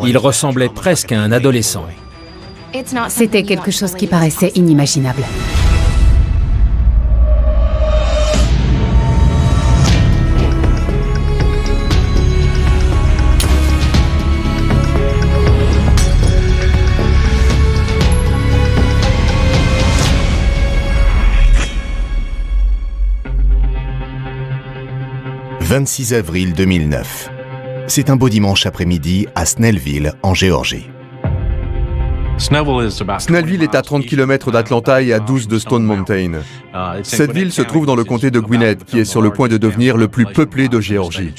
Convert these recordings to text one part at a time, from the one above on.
Il ressemblait presque à un adolescent. C'était quelque chose qui paraissait inimaginable. « 26 avril 2009. C'est un beau dimanche après-midi à Snellville, en Géorgie. Snellville est à 30 km d'Atlanta et à 12 de Stone Mountain. Cette ville se trouve dans le comté de Gwinnett, qui est sur le point de devenir le plus peuplé de Géorgie.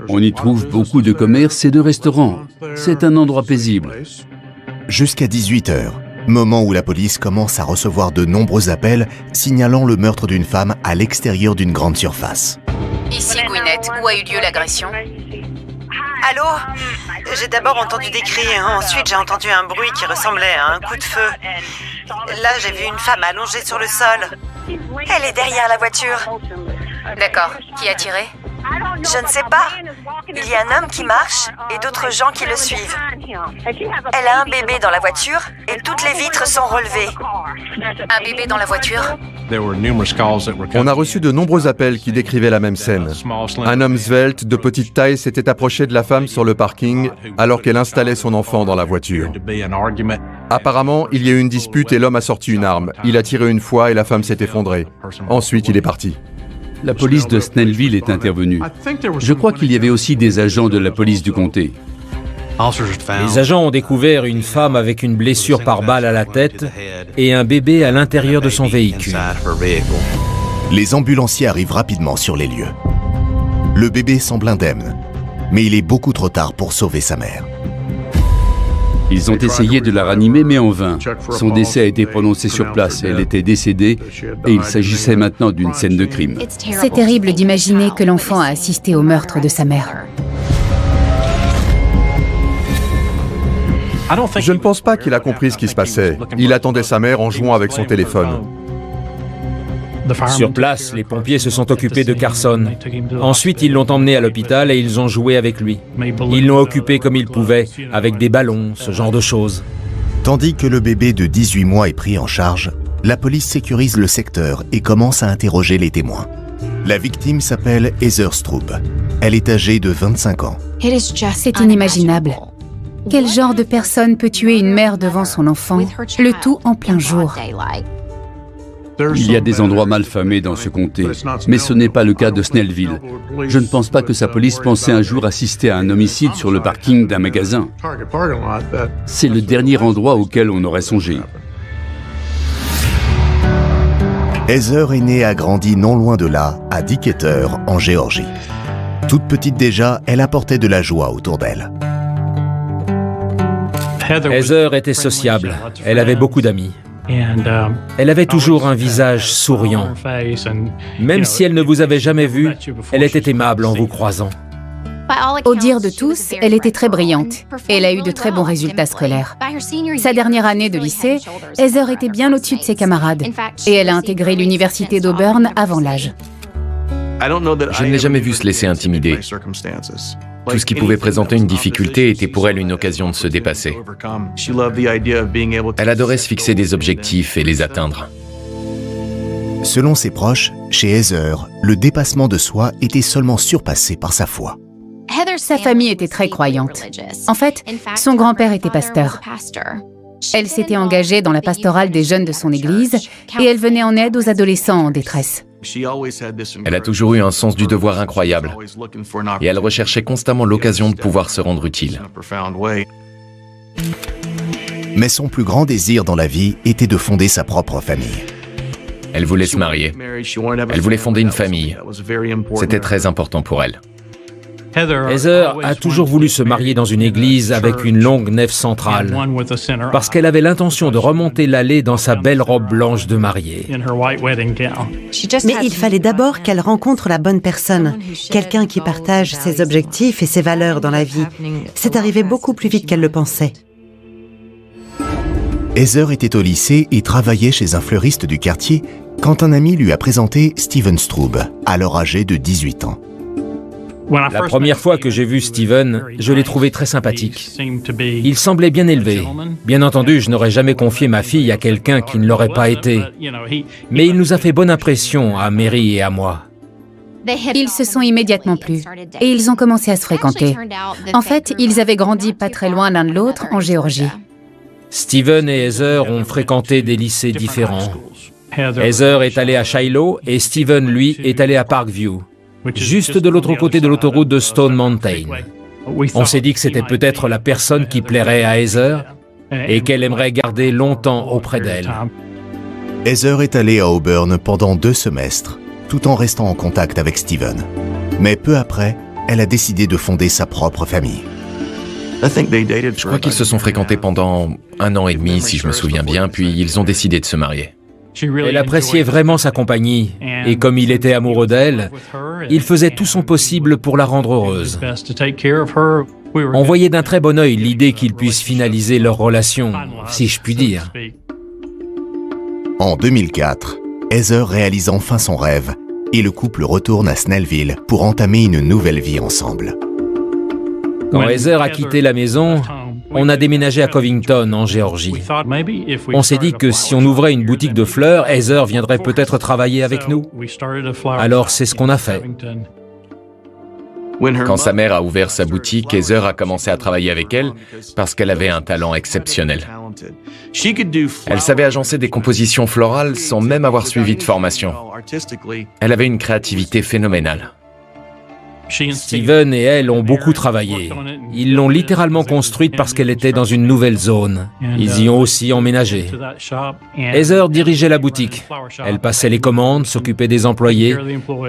On y trouve beaucoup de commerces et de restaurants. C'est un endroit paisible. Jusqu'à 18h, moment où la police commence à recevoir de nombreux appels signalant le meurtre d'une femme à l'extérieur d'une grande surface. Ici Gwinnett, où a eu lieu l'agression? Allô? J'ai d'abord entendu des cris, ensuite j'ai entendu un bruit qui ressemblait à un coup de feu. Là, j'ai vu une femme allongée sur le sol. Elle est derrière la voiture. D'accord. Qui a tiré? Je ne sais pas. Il y a un homme qui marche et d'autres gens qui le suivent. Elle a un bébé dans la voiture et toutes les vitres sont relevées. Un bébé dans la voiture? On a reçu de nombreux appels qui décrivaient la même scène. Un homme svelte, de petite taille, s'était approché de la femme sur le parking alors qu'elle installait son enfant dans la voiture. Apparemment, il y a eu une dispute et l'homme a sorti une arme. Il a tiré une fois et la femme s'est effondrée. Ensuite, il est parti. La police de Snellville est intervenue. Je crois qu'il y avait aussi des agents de la police du comté. Les agents ont découvert une femme avec une blessure par balle à la tête et un bébé à l'intérieur de son véhicule. Les ambulanciers arrivent rapidement sur les lieux. Le bébé semble indemne, mais il est beaucoup trop tard pour sauver sa mère. Ils ont essayé de la ranimer, mais en vain. Son décès a été prononcé sur place. Elle était décédée et il s'agissait maintenant d'une scène de crime. C'est terrible d'imaginer que l'enfant a assisté au meurtre de sa mère. Je ne pense pas qu'il a compris ce qui se passait. Il attendait sa mère en jouant avec son téléphone. Sur place, les pompiers se sont occupés de Carson. Ensuite, ils l'ont emmené à l'hôpital et ils ont joué avec lui. Ils l'ont occupé comme ils pouvaient, avec des ballons, ce genre de choses. Tandis que le bébé de 18 mois est pris en charge, la police sécurise le secteur et commence à interroger les témoins. La victime s'appelle Heather Straub. Elle est âgée de 25 ans. C'est inimaginable. Quel genre de personne peut tuer une mère devant son enfant, le tout en plein jour? Il y a des endroits malfamés dans ce comté, mais ce n'est pas le cas de Snellville. Je ne pense pas que sa police pensait un jour assister à un homicide sur le parking d'un magasin. C'est le dernier endroit auquel on aurait songé. Heather est née et a grandi non loin de là, à Decatur, en Géorgie. Toute petite déjà, elle apportait de la joie autour d'elle. Heather était sociable. Elle avait beaucoup d'amis. Elle avait toujours un visage souriant. Même si elle ne vous avait jamais vu, elle était aimable en vous croisant. Au dire de tous, elle était très brillante et elle a eu de très bons résultats scolaires. Sa dernière année de lycée, Heather était bien au-dessus de ses camarades et elle a intégré l'université d'Auburn avant l'âge. Je ne l'ai jamais vue se laisser intimider. Tout ce qui pouvait présenter une difficulté était pour elle une occasion de se dépasser. Elle adorait se fixer des objectifs et les atteindre. Selon ses proches, chez Heather, le dépassement de soi était seulement surpassé par sa foi. Sa famille était très croyante. En fait, son grand-père était pasteur. Elle s'était engagée dans la pastorale des jeunes de son église et elle venait en aide aux adolescents en détresse. Elle a toujours eu un sens du devoir incroyable et elle recherchait constamment l'occasion de pouvoir se rendre utile. Mais son plus grand désir dans la vie était de fonder sa propre famille. Elle voulait se marier. Elle voulait fonder une famille. C'était très important pour elle. Heather a toujours voulu se marier dans une église avec une longue nef centrale, parce qu'elle avait l'intention de remonter l'allée dans sa belle robe blanche de mariée. Mais il fallait d'abord qu'elle rencontre la bonne personne, quelqu'un qui partage ses objectifs et ses valeurs dans la vie. C'est arrivé beaucoup plus vite qu'elle le pensait. Heather était au lycée et travaillait chez un fleuriste du quartier quand un ami lui a présenté Steven Straub, alors âgé de 18 ans. La première fois que j'ai vu Steven, je l'ai trouvé très sympathique. Il semblait bien élevé. Bien entendu, je n'aurais jamais confié ma fille à quelqu'un qui ne l'aurait pas été. Mais il nous a fait bonne impression à Mary et à moi. Ils se sont immédiatement plu et ils ont commencé à se fréquenter. En fait, ils avaient grandi pas très loin l'un de l'autre en Géorgie. Steven et Heather ont fréquenté des lycées différents. Heather est allée à Shiloh et Steven, lui, est allé à Parkview, juste de l'autre côté de l'autoroute de Stone Mountain. On s'est dit que c'était peut-être la personne qui plairait à Heather et qu'elle aimerait garder longtemps auprès d'elle. Heather est allée à Auburn pendant 2 semestres, tout en restant en contact avec Steven. Mais peu après, elle a décidé de fonder sa propre famille. Je crois qu'ils se sont fréquentés pendant 1 an et demi, si je me souviens bien, puis ils ont décidé de se marier. Elle appréciait vraiment sa compagnie, et comme il était amoureux d'elle, il faisait tout son possible pour la rendre heureuse. On voyait d'un très bon œil l'idée qu'ils puissent finaliser leur relation, si je puis dire. En 2004, Heather réalise enfin son rêve, et le couple retourne à Snellville pour entamer une nouvelle vie ensemble. Quand Heather a quitté la maison, on a déménagé à Covington, en Géorgie. On s'est dit que si on ouvrait une boutique de fleurs, Heather viendrait peut-être travailler avec nous. Alors c'est ce qu'on a fait. Quand sa mère a ouvert sa boutique, Heather a commencé à travailler avec elle parce qu'elle avait un talent exceptionnel. Elle savait agencer des compositions florales sans même avoir suivi de formation. Elle avait une créativité phénoménale. Steven et elle ont beaucoup travaillé. Ils l'ont littéralement construite parce qu'elle était dans une nouvelle zone. Ils y ont aussi emménagé. Heather dirigeait la boutique. Elle passait les commandes, s'occupait des employés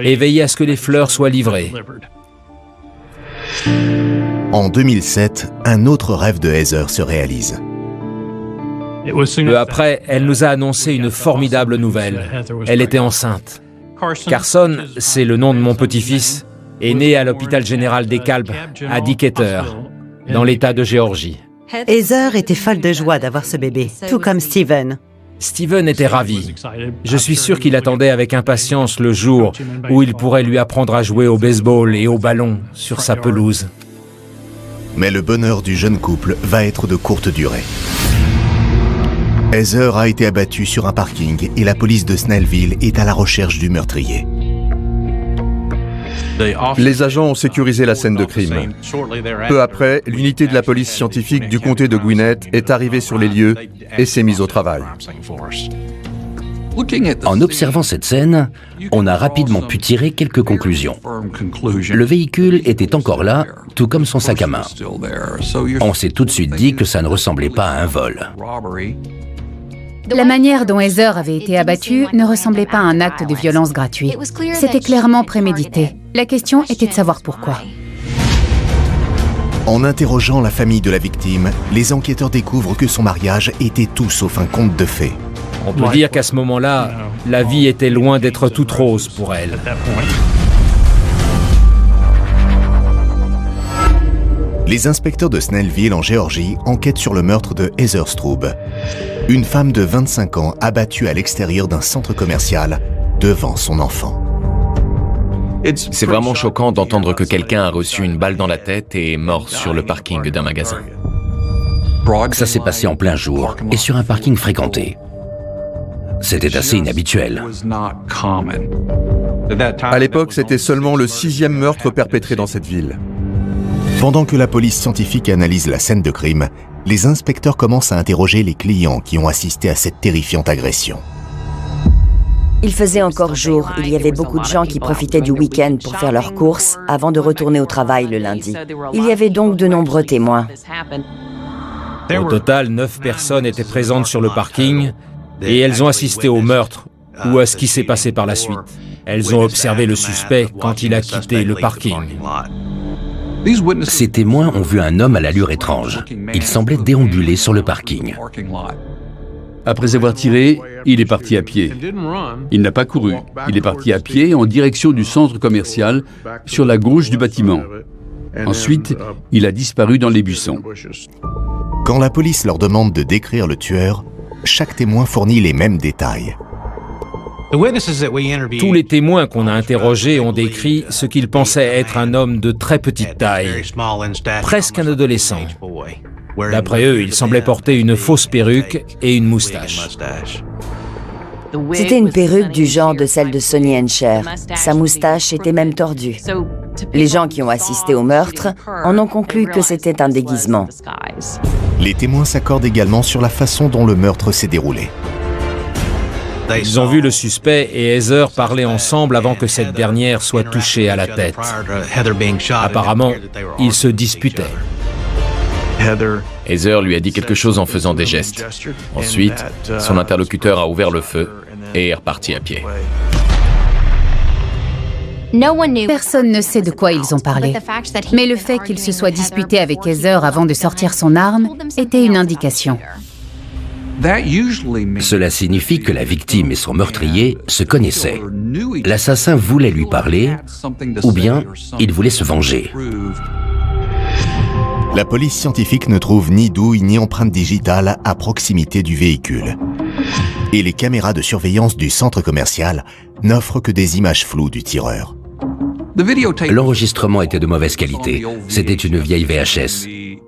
et veillait à ce que les fleurs soient livrées. En 2007, un autre rêve de Heather se réalise. Peu après, elle nous a annoncé une formidable nouvelle. Elle était enceinte. Carson, c'est le nom de mon petit-fils, est né à l'hôpital général des Calbes, à Decatur, dans l'État de Géorgie. Heather était folle de joie d'avoir ce bébé, tout comme Steven. Steven était ravi. Je suis sûr qu'il attendait avec impatience le jour où il pourrait lui apprendre à jouer au baseball et au ballon sur sa pelouse. Mais le bonheur du jeune couple va être de courte durée. Heather a été abattue sur un parking et la police de Snellville est à la recherche du meurtrier. Les agents ont sécurisé la scène de crime. Peu après, l'unité de la police scientifique du comté de Gwinnett est arrivée sur les lieux et s'est mise au travail. En observant cette scène, on a rapidement pu tirer quelques conclusions. Le véhicule était encore là, tout comme son sac à main. On s'est tout de suite dit que ça ne ressemblait pas à un vol. La manière dont Heather avait été abattue ne ressemblait pas à un acte de violence gratuit. C'était clairement prémédité. La question était de savoir pourquoi. En interrogeant la famille de la victime, les enquêteurs découvrent que son mariage était tout sauf un conte de fées. On peut dire qu'à ce moment-là, la vie était loin d'être toute rose pour elle. Les inspecteurs de Snellville en Géorgie enquêtent sur le meurtre de Heather Straub, une femme de 25 ans abattue à l'extérieur d'un centre commercial devant son enfant. C'est vraiment choquant d'entendre que quelqu'un a reçu une balle dans la tête et est mort sur le parking d'un magasin. Ça s'est passé en plein jour et sur un parking fréquenté. C'était assez inhabituel. À l'époque, c'était seulement le 6e meurtre perpétré dans cette ville. Pendant que la police scientifique analyse la scène de crime, les inspecteurs commencent à interroger les clients qui ont assisté à cette terrifiante agression. Il faisait encore jour, il y avait beaucoup de gens qui profitaient du week-end pour faire leurs courses avant de retourner au travail le lundi. Il y avait donc de nombreux témoins. Au total, 9 personnes étaient présentes sur le parking et elles ont assisté au meurtre ou à ce qui s'est passé par la suite. Elles ont observé le suspect quand il a quitté le parking. Ces témoins ont vu un homme à l'allure étrange. Il semblait déambuler sur le parking. Après avoir tiré, il est parti à pied. Il n'a pas couru. Il est parti à pied en direction du centre commercial sur la gauche du bâtiment. Ensuite, il a disparu dans les buissons. Quand la police leur demande de décrire le tueur, chaque témoin fournit les mêmes détails. Tous les témoins qu'on a interrogés ont décrit ce qu'ils pensaient être un homme de très petite taille, presque un adolescent. D'après eux, il semblait porter une fausse perruque et une moustache. C'était une perruque du genre de celle de Sonny and Cher. Sa moustache était même tordue. Les gens qui ont assisté au meurtre en ont conclu que c'était un déguisement. Les témoins s'accordent également sur la façon dont le meurtre s'est déroulé. Ils ont vu le suspect et Heather parler ensemble avant que cette dernière soit touchée à la tête. Apparemment, ils se disputaient. Heather lui a dit quelque chose en faisant des gestes. Ensuite, son interlocuteur a ouvert le feu et est reparti à pied. Personne ne sait de quoi ils ont parlé. Mais le fait qu'il se soit disputé avec Heather avant de sortir son arme était une indication. Cela signifie que la victime et son meurtrier se connaissaient. L'assassin voulait lui parler, ou bien il voulait se venger. La police scientifique ne trouve ni douille ni empreinte digitale à proximité du véhicule. Et les caméras de surveillance du centre commercial n'offrent que des images floues du tireur. L'enregistrement était de mauvaise qualité. C'était une vieille VHS.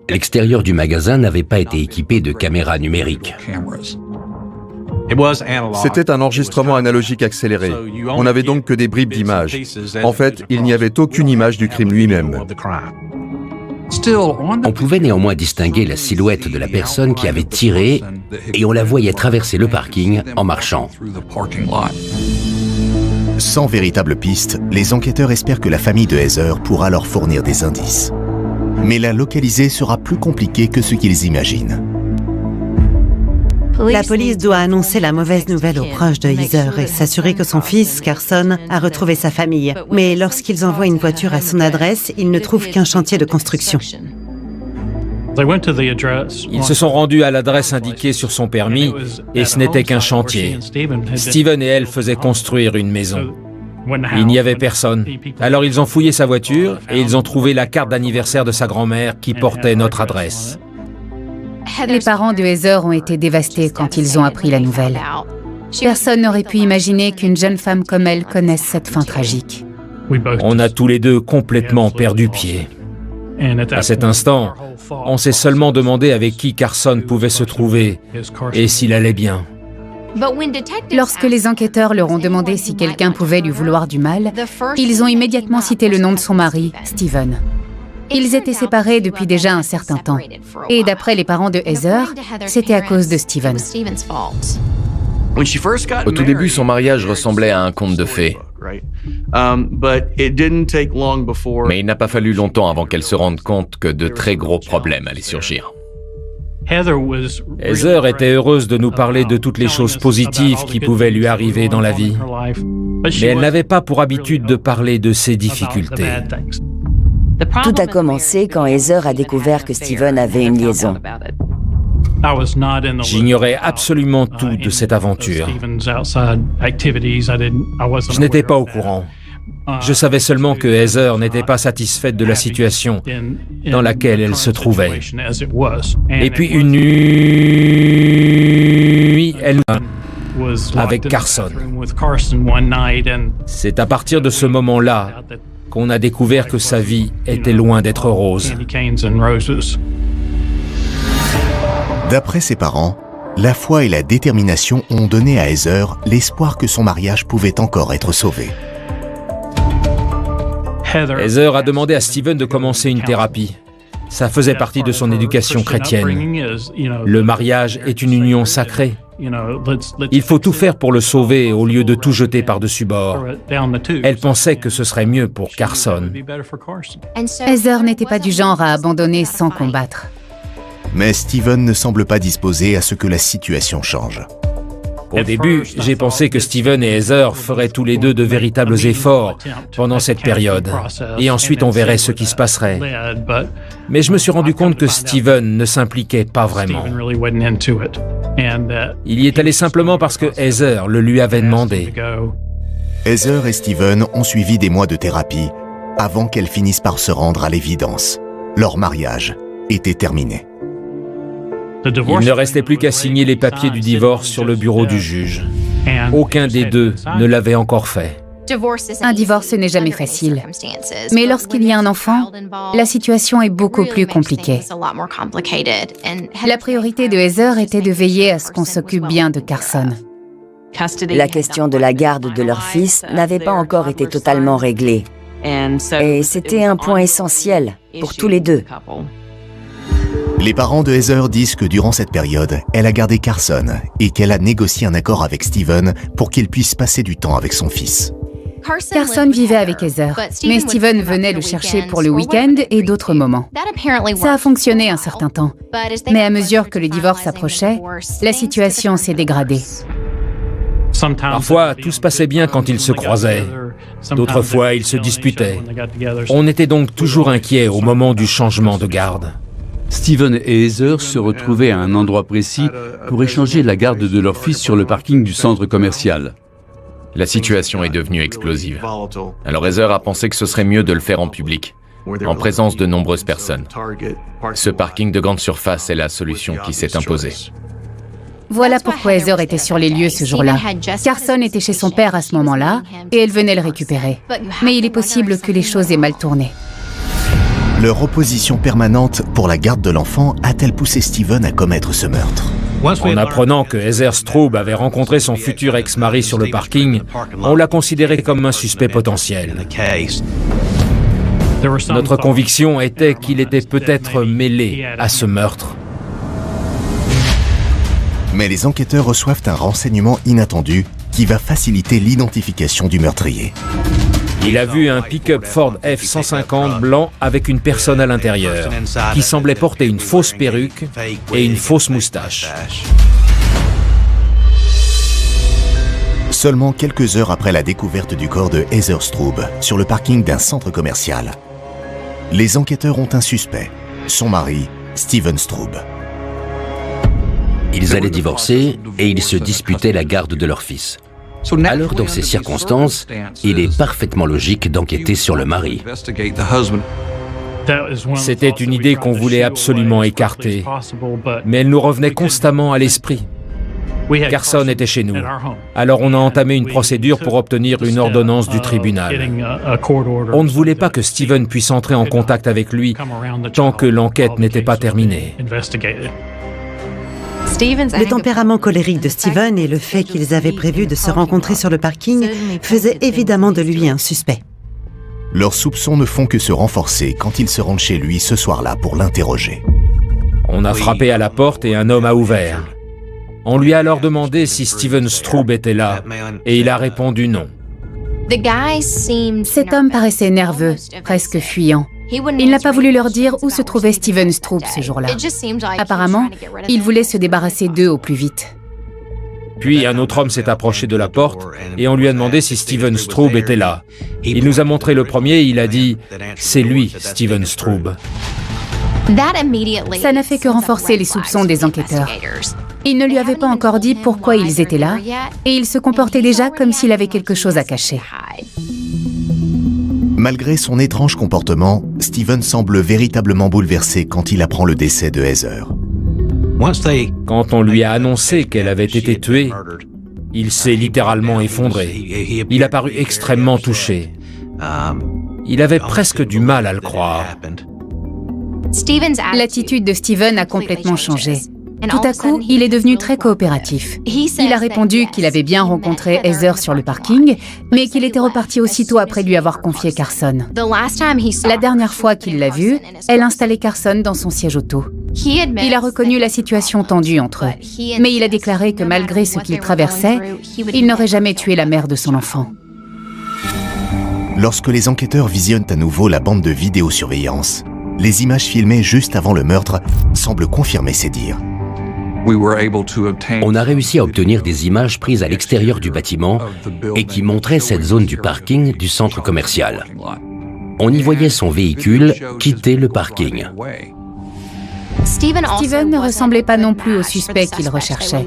L'extérieur du magasin n'avait pas été équipé de caméras numériques. C'était un enregistrement analogique accéléré. On n'avait donc que des bribes d'images. En fait, il n'y avait aucune image du crime lui-même. On pouvait néanmoins distinguer la silhouette de la personne qui avait tiré et on la voyait traverser le parking en marchant. Sans véritable piste, les enquêteurs espèrent que la famille de Heather pourra leur fournir des indices. Mais la localiser sera plus compliqué que ce qu'ils imaginent. La police doit annoncer la mauvaise nouvelle aux proches de Heather et s'assurer que son fils, Carson, a retrouvé sa famille. Mais lorsqu'ils envoient une voiture à son adresse, ils ne trouvent qu'un chantier de construction. Ils se sont rendus à l'adresse indiquée sur son permis et ce n'était qu'un chantier. Steven et elle faisaient construire une maison. Il n'y avait personne. Alors ils ont fouillé sa voiture et ils ont trouvé la carte d'anniversaire de sa grand-mère qui portait notre adresse. Les parents de Heather ont été dévastés quand ils ont appris la nouvelle. Personne n'aurait pu imaginer qu'une jeune femme comme elle connaisse cette fin tragique. On a tous les deux complètement perdu pied. À cet instant, on s'est seulement demandé avec qui Carson pouvait se trouver et s'il allait bien. Lorsque les enquêteurs leur ont demandé si quelqu'un pouvait lui vouloir du mal, ils ont immédiatement cité le nom de son mari, Steven. Ils étaient séparés depuis déjà un certain temps. Et d'après les parents de Heather, c'était à cause de Steven. Au tout début, son mariage ressemblait à un conte de fées. Mais il n'a pas fallu longtemps avant qu'elle se rende compte que de très gros problèmes allaient surgir. Heather était heureuse de nous parler de toutes les choses positives qui pouvaient lui arriver dans la vie. Mais elle n'avait pas pour habitude de parler de ses difficultés. Tout a commencé quand Heather a découvert que Steven avait une liaison. J'ignorais absolument tout de cette aventure. Je n'étais pas au courant. Je savais seulement que Heather n'était pas satisfaite de la situation dans laquelle elle se trouvait. Et puis une nuit, elle avec Carson. C'est à partir de ce moment-là qu'on a découvert que sa vie était loin d'être rose. D'après ses parents, la foi et la détermination ont donné à Heather l'espoir que son mariage pouvait encore être sauvé. Heather a demandé à Steven de commencer une thérapie. Ça faisait partie de son éducation chrétienne. Le mariage est une union sacrée. Il faut tout faire pour le sauver au lieu de tout jeter par-dessus bord. Elle pensait que ce serait mieux pour Carson. Heather n'était pas du genre à abandonner sans combattre. Mais Steven ne semble pas disposé à ce que la situation change. Au début, j'ai pensé que Steven et Heather feraient tous les deux de véritables efforts pendant cette période. Et ensuite, on verrait ce qui se passerait. Mais je me suis rendu compte que Steven ne s'impliquait pas vraiment. Il y est allé simplement parce que Heather le lui avait demandé. Heather et Steven ont suivi des mois de thérapie avant qu'elles finissent par se rendre à l'évidence. Leur mariage était terminé. Il ne restait plus qu'à signer les papiers du divorce sur le bureau du juge. Aucun des deux ne l'avait encore fait. Un divorce n'est jamais facile. Mais lorsqu'il y a un enfant, la situation est beaucoup plus compliquée. La priorité de Heather était de veiller à ce qu'on s'occupe bien de Carson. La question de la garde de leur fils n'avait pas encore été totalement réglée. Et c'était un point essentiel pour tous les deux. Les parents de Heather disent que durant cette période, elle a gardé Carson et qu'elle a négocié un accord avec Steven pour qu'il puisse passer du temps avec son fils. Carson vivait avec Heather, mais Steven venait le chercher pour le week-end et d'autres moments. Ça a fonctionné un certain temps, mais à mesure que le divorce approchait, la situation s'est dégradée. Parfois, tout se passait bien quand ils se croisaient. D'autres fois, ils se disputaient. On était donc toujours inquiets au moment du changement de garde. Steven et Heather se retrouvaient à un endroit précis pour échanger la garde de leur fils sur le parking du centre commercial. La situation est devenue explosive. Alors Heather a pensé que ce serait mieux de le faire en public, en présence de nombreuses personnes. Ce parking de grande surface est la solution qui s'est imposée. Voilà pourquoi Heather était sur les lieux ce jour-là. Carson était chez son père à ce moment-là et elle venait le récupérer. Mais il est possible que les choses aient mal tourné. Leur opposition permanente pour la garde de l'enfant a-t-elle poussé Steven à commettre ce meurtre? En apprenant que Heather Straub avait rencontré son futur ex-mari sur le parking, on l'a considéré comme un suspect potentiel. Notre conviction était qu'il était peut-être mêlé à ce meurtre. Mais les enquêteurs reçoivent un renseignement inattendu qui va faciliter l'identification du meurtrier. Il a vu un pick-up Ford F-150 blanc avec une personne à l'intérieur, qui semblait porter une fausse perruque et une fausse moustache. Seulement quelques heures après la découverte du corps de Heather Straub sur le parking d'un centre commercial, les enquêteurs ont un suspect, son mari, Steven Straub. Ils allaient divorcer et ils se disputaient la garde de leur fils. Alors, dans ces circonstances, il est parfaitement logique d'enquêter sur le mari. C'était une idée qu'on voulait absolument écarter, mais elle nous revenait constamment à l'esprit. Carson était chez nous. Alors on a entamé une procédure pour obtenir une ordonnance du tribunal. On ne voulait pas que Steven puisse entrer en contact avec lui tant que l'enquête n'était pas terminée. Le tempérament colérique de Steven et le fait qu'ils avaient prévu de se rencontrer sur le parking faisaient évidemment de lui un suspect. Leurs soupçons ne font que se renforcer quand ils se rendent chez lui ce soir-là pour l'interroger. On a frappé à la porte et un homme a ouvert. On lui a alors demandé si Steven Straub était là et il a répondu non. Cet homme paraissait nerveux, presque fuyant. Il n'a pas voulu leur dire où se trouvait Steven Straub ce jour-là. Apparemment, il voulait se débarrasser d'eux au plus vite. Puis un autre homme s'est approché de la porte et on lui a demandé si Steven Straub était là. Il nous a montré le premier et il a dit « C'est lui, Steven Straub ». Ça n'a fait que renforcer les soupçons des enquêteurs. Ils ne lui avaient pas encore dit pourquoi ils étaient là et il se comportait déjà comme s'il avait quelque chose à cacher. Malgré son étrange comportement, Steven semble véritablement bouleversé quand il apprend le décès de Heather. Quand on lui a annoncé qu'elle avait été tuée, il s'est littéralement effondré. Il a paru extrêmement touché. Il avait presque du mal à le croire. L'attitude de Steven a complètement changé. Tout à coup, il est devenu très coopératif. Il a répondu qu'il avait bien rencontré Heather sur le parking, mais qu'il était reparti aussitôt après lui avoir confié Carson. La dernière fois qu'il l'a vue, elle installait Carson dans son siège auto. Il a reconnu la situation tendue entre eux, mais il a déclaré que malgré ce qu'il traversait, il n'aurait jamais tué la mère de son enfant. Lorsque les enquêteurs visionnent à nouveau la bande de vidéosurveillance, les images filmées juste avant le meurtre semblent confirmer ces dires. On a réussi à obtenir des images prises à l'extérieur du bâtiment et qui montraient cette zone du parking du centre commercial. On y voyait son véhicule quitter le parking. Steven ne ressemblait pas non plus au suspect qu'il recherchait.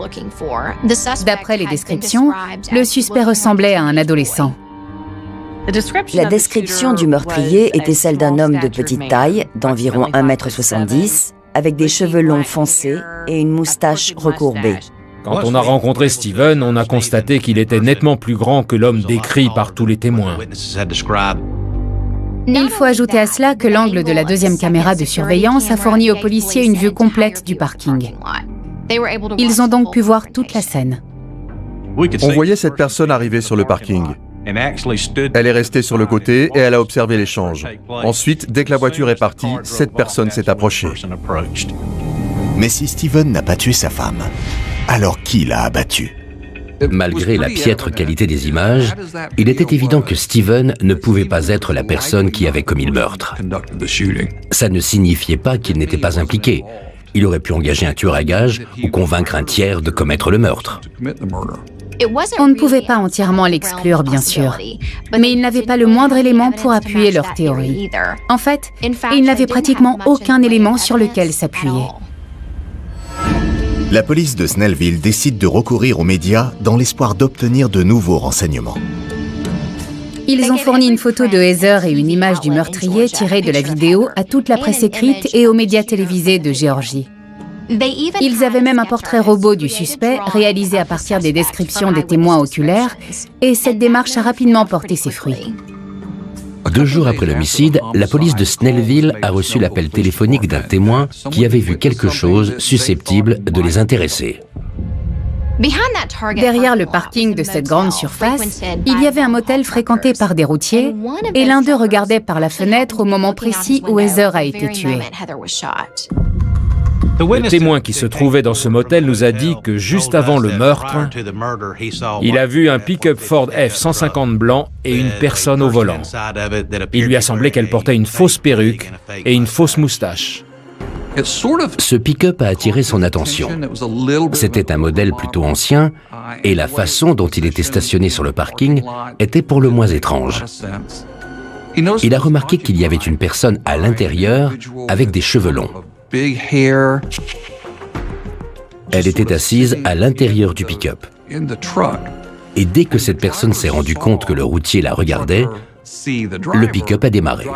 D'après les descriptions, le suspect ressemblait à un adolescent. La description du meurtrier était celle d'un homme de petite taille, d'environ 1,70 m, avec des cheveux longs foncés et une moustache recourbée. Quand on a rencontré Steven, on a constaté qu'il était nettement plus grand que l'homme décrit par tous les témoins. Il faut ajouter à cela que l'angle de la deuxième caméra de surveillance a fourni aux policiers une vue complète du parking. Ils ont donc pu voir toute la scène. On voyait cette personne arriver sur le parking. Elle est restée sur le côté et elle a observé l'échange. Ensuite, dès que la voiture est partie, cette personne s'est approchée. Mais si Steven n'a pas tué sa femme, alors qui l'a abattu? Malgré la piètre qualité des images, il était évident que Steven ne pouvait pas être la personne qui avait commis le meurtre. Ça ne signifiait pas qu'il n'était pas impliqué. Il aurait pu engager un tueur à gages ou convaincre un tiers de commettre le meurtre. On ne pouvait pas entièrement l'exclure, bien sûr, mais ils n'avaient pas le moindre élément pour appuyer leur théorie. En fait, ils n'avaient pratiquement aucun élément sur lequel s'appuyer. La police de Snellville décide de recourir aux médias dans l'espoir d'obtenir de nouveaux renseignements. Ils ont fourni une photo de Heather et une image du meurtrier tirée de la vidéo à toute la presse écrite et aux médias télévisés de Géorgie. Ils avaient même un portrait robot du suspect réalisé à partir des descriptions des témoins oculaires, et cette démarche a rapidement porté ses fruits. 2 jours après l'homicide, la police de Snellville a reçu l'appel téléphonique d'un témoin qui avait vu quelque chose susceptible de les intéresser. Derrière le parking de cette grande surface, il y avait un motel fréquenté par des routiers, et l'un d'eux regardait par la fenêtre au moment précis où Heather a été tuée. Le témoin qui se trouvait dans ce motel nous a dit que juste avant le meurtre, il a vu un pick-up Ford F-150 blanc et une personne au volant. Il lui a semblé qu'elle portait une fausse perruque et une fausse moustache. Ce pick-up a attiré son attention. C'était un modèle plutôt ancien et la façon dont il était stationné sur le parking était pour le moins étrange. Il a remarqué qu'il y avait une personne à l'intérieur avec des cheveux longs. Elle était assise à l'intérieur du pick-up. Et dès que cette personne s'est rendue compte que le routier la regardait, le pick-up a démarré.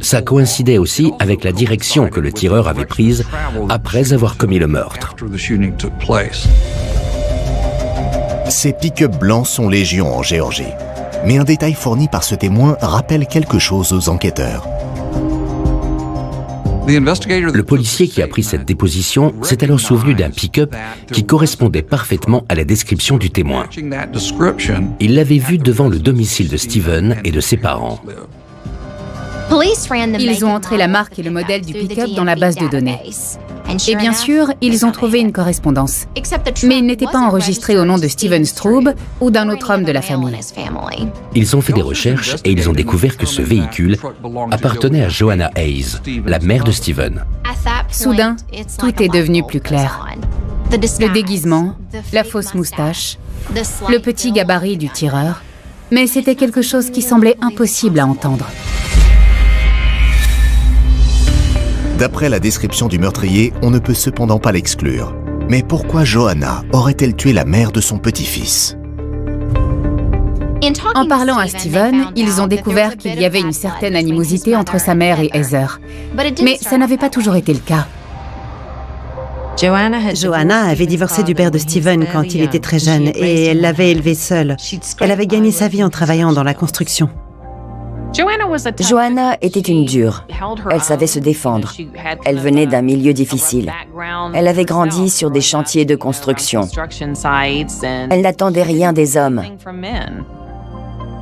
Ça coïncidait aussi avec la direction que le tireur avait prise après avoir commis le meurtre. Ces pick-up blancs sont légion en Géorgie. Mais un détail fourni par ce témoin rappelle quelque chose aux enquêteurs. Le policier qui a pris cette déposition s'est alors souvenu d'un pick-up qui correspondait parfaitement à la description du témoin. Il l'avait vu devant le domicile de Steven et de ses parents. Ils ont entré la marque et le modèle du pick-up dans la base de données. Et bien sûr, ils ont trouvé une correspondance. Mais il n'était pas enregistré au nom de Steven Straub ou d'un autre homme de la famille. Ils ont fait des recherches et ils ont découvert que ce véhicule appartenait à Joanna Hayes, la mère de Steven. Soudain, tout est devenu plus clair. Le déguisement, la fausse moustache, le petit gabarit du tireur. Mais c'était quelque chose qui semblait impossible à entendre. D'après la description du meurtrier, on ne peut cependant pas l'exclure. Mais pourquoi Joanna aurait-elle tué la mère de son petit-fils? En parlant à Steven, ils ont découvert qu'il y avait une certaine animosité entre sa mère et Heather. Mais ça n'avait pas toujours été le cas. Joanna avait divorcé du père de Steven quand il était très jeune et elle l'avait élevé seule. Elle avait gagné sa vie en travaillant dans la construction. Joanna était une dure. Elle savait se défendre. Elle venait d'un milieu difficile. Elle avait grandi sur des chantiers de construction. Elle n'attendait rien des hommes.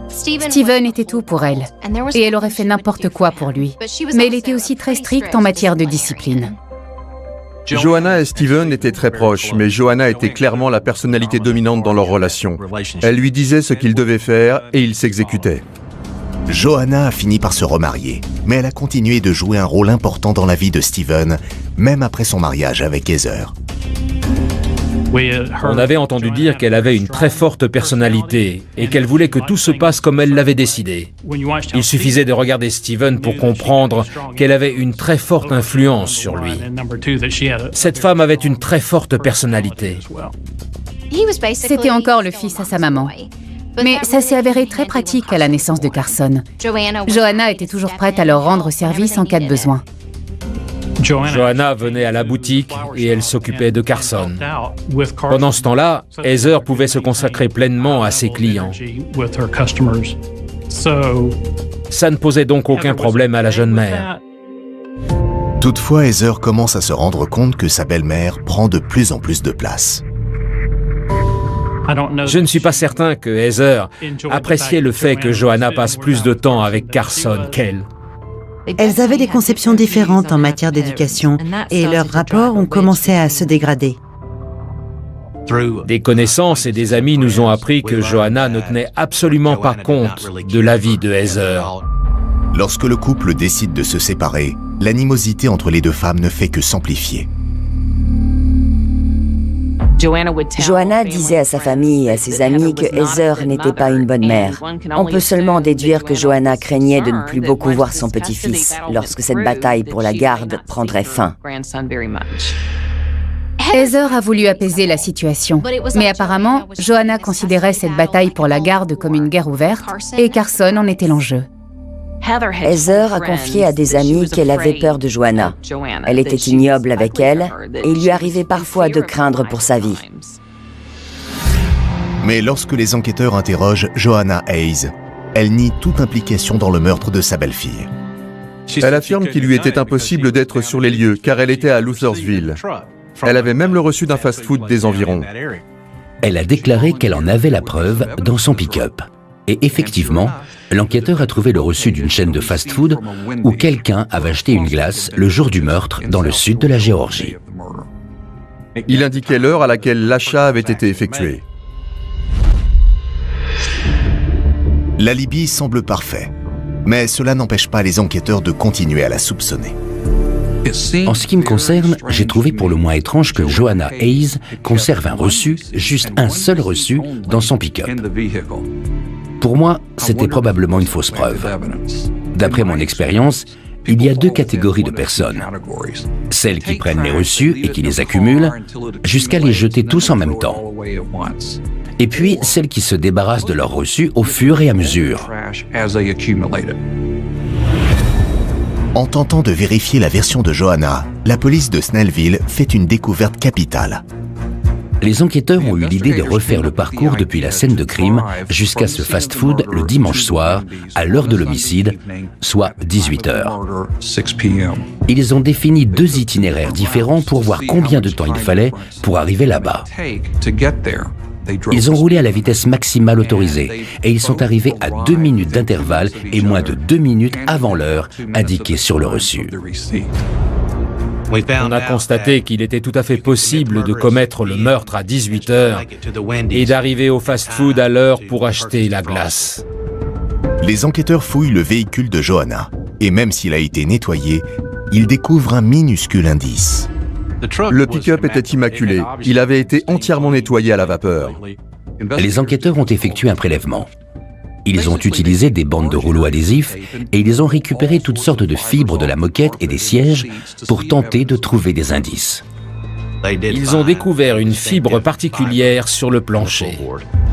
Steven était tout pour elle, et elle aurait fait n'importe quoi pour lui. Mais elle était aussi très stricte en matière de discipline. Joanna et Steven étaient très proches, mais Joanna était clairement la personnalité dominante dans leur relation. Elle lui disait ce qu'il devait faire et il s'exécutait. Joanna a fini par se remarier, mais elle a continué de jouer un rôle important dans la vie de Steven, même après son mariage avec Heather. On avait entendu dire qu'elle avait une très forte personnalité et qu'elle voulait que tout se passe comme elle l'avait décidé. Il suffisait de regarder Steven pour comprendre qu'elle avait une très forte influence sur lui. Cette femme avait une très forte personnalité. C'était encore le fils à sa maman. Mais ça s'est avéré très pratique à la naissance de Carson. Joanna était toujours prête à leur rendre service en cas de besoin. Joanna venait à la boutique et elle s'occupait de Carson. Pendant ce temps-là, Heather pouvait se consacrer pleinement à ses clients. Ça ne posait donc aucun problème à la jeune mère. Toutefois, Heather commence à se rendre compte que sa belle-mère prend de plus en plus de place. Je ne suis pas certain que Heather appréciait le fait que Joanna passe plus de temps avec Carson qu'elle. Elles avaient des conceptions différentes en matière d'éducation et leurs rapports ont commencé à se dégrader. Des connaissances et des amis nous ont appris que Joanna ne tenait absolument pas compte de l'avis de Heather. Lorsque le couple décide de se séparer, l'animosité entre les deux femmes ne fait que s'amplifier. Joanna disait à sa famille et à ses amis que Heather n'était pas une bonne mère. On peut seulement déduire que Joanna craignait de ne plus beaucoup voir son petit-fils lorsque cette bataille pour la garde prendrait fin. Heather a voulu apaiser la situation, mais apparemment, Joanna considérait cette bataille pour la garde comme une guerre ouverte et Carson en était l'enjeu. Heather a confié à des amis qu'elle avait peur de Joanna. Elle était ignoble avec elle et il lui arrivait parfois de craindre pour sa vie. Mais lorsque les enquêteurs interrogent Joanna Hayes, elle nie toute implication dans le meurtre de sa belle-fille. Elle affirme qu'il lui était impossible d'être sur les lieux car elle était à Luthersville. Elle avait même le reçu d'un fast-food des environs. Elle a déclaré qu'elle en avait la preuve dans son pick-up. Et effectivement, l'enquêteur a trouvé le reçu d'une chaîne de fast-food où quelqu'un avait acheté une glace le jour du meurtre dans le sud de la Géorgie. Il indiquait l'heure à laquelle l'achat avait été effectué. L'alibi semble parfait, mais cela n'empêche pas les enquêteurs de continuer à la soupçonner. En ce qui me concerne, j'ai trouvé pour le moins étrange que Joanna Hayes conserve un reçu, juste un seul reçu, dans son pick-up. Pour moi, c'était probablement une fausse preuve. D'après mon expérience, il y a deux catégories de personnes. Celles qui prennent les reçus et qui les accumulent, jusqu'à les jeter tous en même temps. Et puis, celles qui se débarrassent de leurs reçus au fur et à mesure. En tentant de vérifier la version de Joanna, la police de Snellville fait une découverte capitale. Les enquêteurs ont eu l'idée de refaire le parcours depuis la scène de crime jusqu'à ce fast-food le dimanche soir, à l'heure de l'homicide, soit 18h. Ils ont défini deux itinéraires différents pour voir combien de temps il fallait pour arriver là-bas. Ils ont roulé à la vitesse maximale autorisée et ils sont arrivés à 2 minutes d'intervalle et moins de 2 minutes avant l'heure indiquée sur le reçu. On a constaté qu'il était tout à fait possible de commettre le meurtre à 18h et d'arriver au fast-food à l'heure pour acheter la glace. Les enquêteurs fouillent le véhicule de Joanna et même s'il a été nettoyé, ils découvrent un minuscule indice. Le pick-up était immaculé. Il avait été entièrement nettoyé à la vapeur. Les enquêteurs ont effectué un prélèvement. Ils ont utilisé des bandes de rouleaux adhésifs et ils ont récupéré toutes sortes de fibres de la moquette et des sièges pour tenter de trouver des indices. Ils ont découvert une fibre particulière sur le plancher.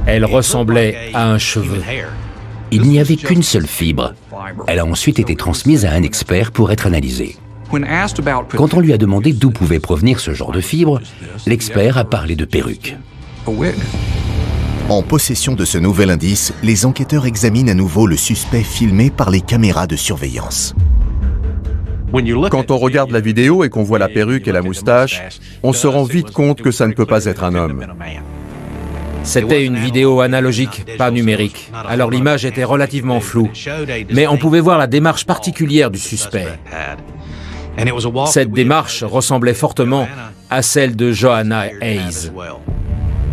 Elle ressemblait à un cheveu. Il n'y avait qu'une seule fibre. Elle a ensuite été transmise à un expert pour être analysée. Quand on lui a demandé d'où pouvait provenir ce genre de fibre, l'expert a parlé de perruque. En possession de ce nouvel indice, les enquêteurs examinent à nouveau le suspect filmé par les caméras de surveillance. Quand on regarde la vidéo et qu'on voit la perruque et la moustache, on se rend vite compte que ça ne peut pas être un homme. C'était une vidéo analogique, pas numérique. Alors l'image était relativement floue. Mais on pouvait voir la démarche particulière du suspect. Cette démarche ressemblait fortement à celle de Joanna Hayes.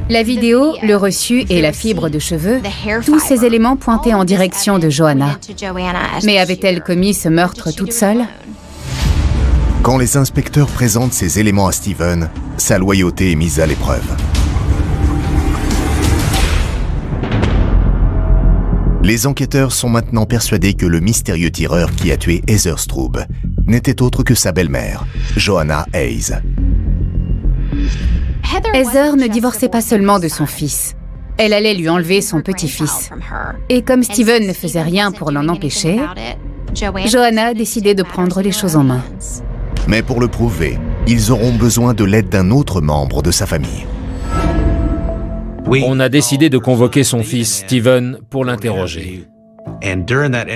La vidéo, le reçu et la fibre de cheveux, tous ces éléments pointaient en direction de Joanna. Mais avait-elle commis ce meurtre toute seule? Quand les inspecteurs présentent ces éléments à Steven, sa loyauté est mise à l'épreuve. Les enquêteurs sont maintenant persuadés que le mystérieux tireur qui a tué Heather Straub n'était autre que sa belle-mère, Joanna Hayes. Heather ne divorçait pas seulement de son fils. Elle allait lui enlever son petit-fils. Et comme Steven ne faisait rien pour l'en empêcher, Joanna a décidé de prendre les choses en main. Mais pour le prouver, ils auront besoin de l'aide d'un autre membre de sa famille. On a décidé de convoquer son fils, Steven, pour l'interroger.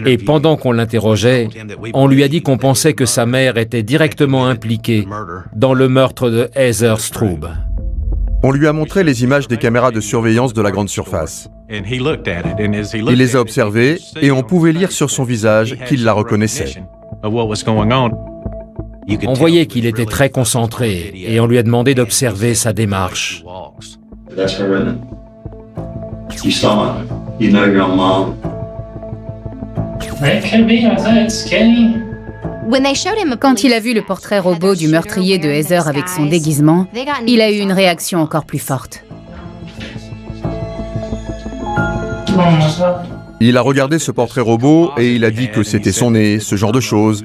Et pendant qu'on l'interrogeait, on lui a dit qu'on pensait que sa mère était directement impliquée dans le meurtre de Heather Straub. On lui a montré les images des caméras de surveillance de la grande surface. Il les a observées et on pouvait lire sur son visage qu'il la reconnaissait. On voyait qu'il était très concentré et on lui a demandé d'observer sa démarche. Quand il a vu le portrait robot du meurtrier de Heather avec son déguisement, il a eu une réaction encore plus forte. Il a regardé ce portrait robot et il a dit que c'était son nez, ce genre de choses.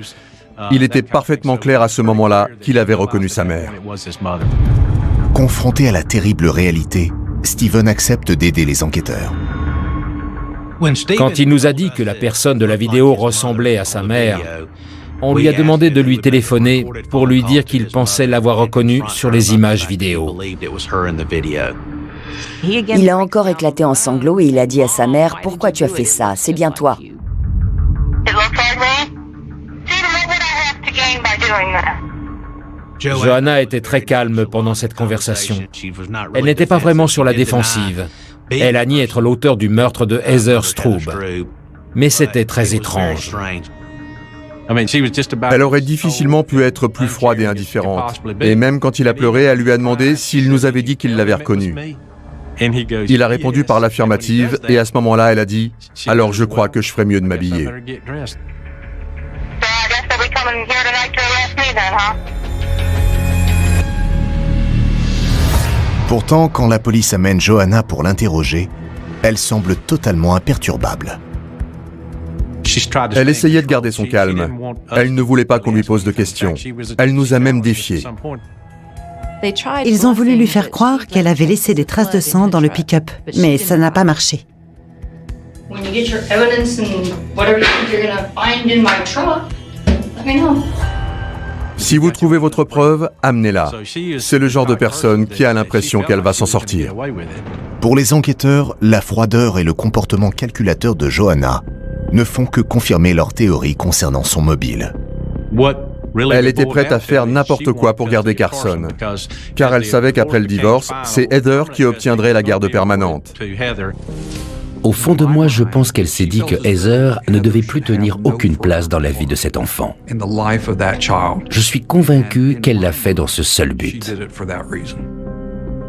Il était parfaitement clair à ce moment-là qu'il avait reconnu sa mère. Confronté à la terrible réalité, Steven accepte d'aider les enquêteurs. Quand il nous a dit que la personne de la vidéo ressemblait à sa mère, on lui a demandé de lui téléphoner pour lui dire qu'il pensait l'avoir reconnue sur les images vidéo. Il a encore éclaté en sanglots et il a dit à sa mère « Pourquoi tu as fait ça? C'est bien toi. » Johanna était très calme pendant cette conversation. Elle n'était pas vraiment sur la défensive. Elle a nié être l'auteur du meurtre de Heather Straub. Mais c'était très étrange. Elle aurait difficilement pu être plus froide et indifférente. Et même quand il a pleuré, elle lui a demandé s'il nous avait dit qu'il l'avait reconnue. Il a répondu par l'affirmative et à ce moment-là, elle a dit « Alors je crois que je ferais mieux de m'habiller ». Pourtant, quand la police amène Johanna pour l'interroger, elle semble totalement imperturbable. Elle essayait de garder son calme. Elle ne voulait pas qu'on lui pose de questions. Elle nous a même défiés. Ils ont voulu lui faire croire qu'elle avait laissé des traces de sang dans le pick-up, mais ça n'a pas marché. Si vous trouvez votre preuve, amenez-la. C'est le genre de personne qui a l'impression qu'elle va s'en sortir. Pour les enquêteurs, la froideur et le comportement calculateur de Johanna ne font que confirmer leur théorie concernant son mobile. Elle était prête à faire n'importe quoi pour garder Carson, car elle savait qu'après le divorce, c'est Heather qui obtiendrait la garde permanente. Au fond de moi, je pense qu'elle s'est dit que Heather ne devait plus tenir aucune place dans la vie de cet enfant. Je suis convaincu qu'elle l'a fait dans ce seul but.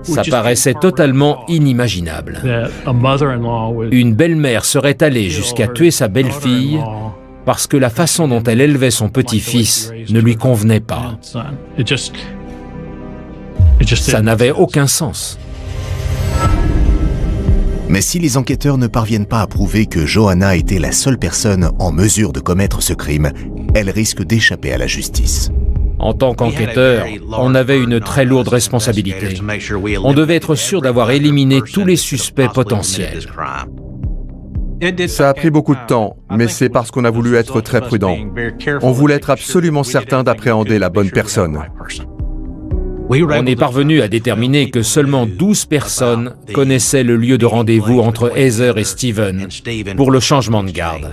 Ça paraissait totalement inimaginable. Une belle-mère serait allée jusqu'à tuer sa belle-fille parce que la façon dont elle élevait son petit-fils ne lui convenait pas. Ça n'avait aucun sens. Mais si les enquêteurs ne parviennent pas à prouver que Johanna était la seule personne en mesure de commettre ce crime, elle risque d'échapper à la justice. En tant qu'enquêteur, on avait une très lourde responsabilité. On devait être sûr d'avoir éliminé tous les suspects potentiels. Ça a pris beaucoup de temps, mais c'est parce qu'on a voulu être très prudent. On voulait être absolument certain d'appréhender la bonne personne. On est parvenu à déterminer que seulement 12 personnes connaissaient le lieu de rendez-vous entre Heather et Steven pour le changement de garde.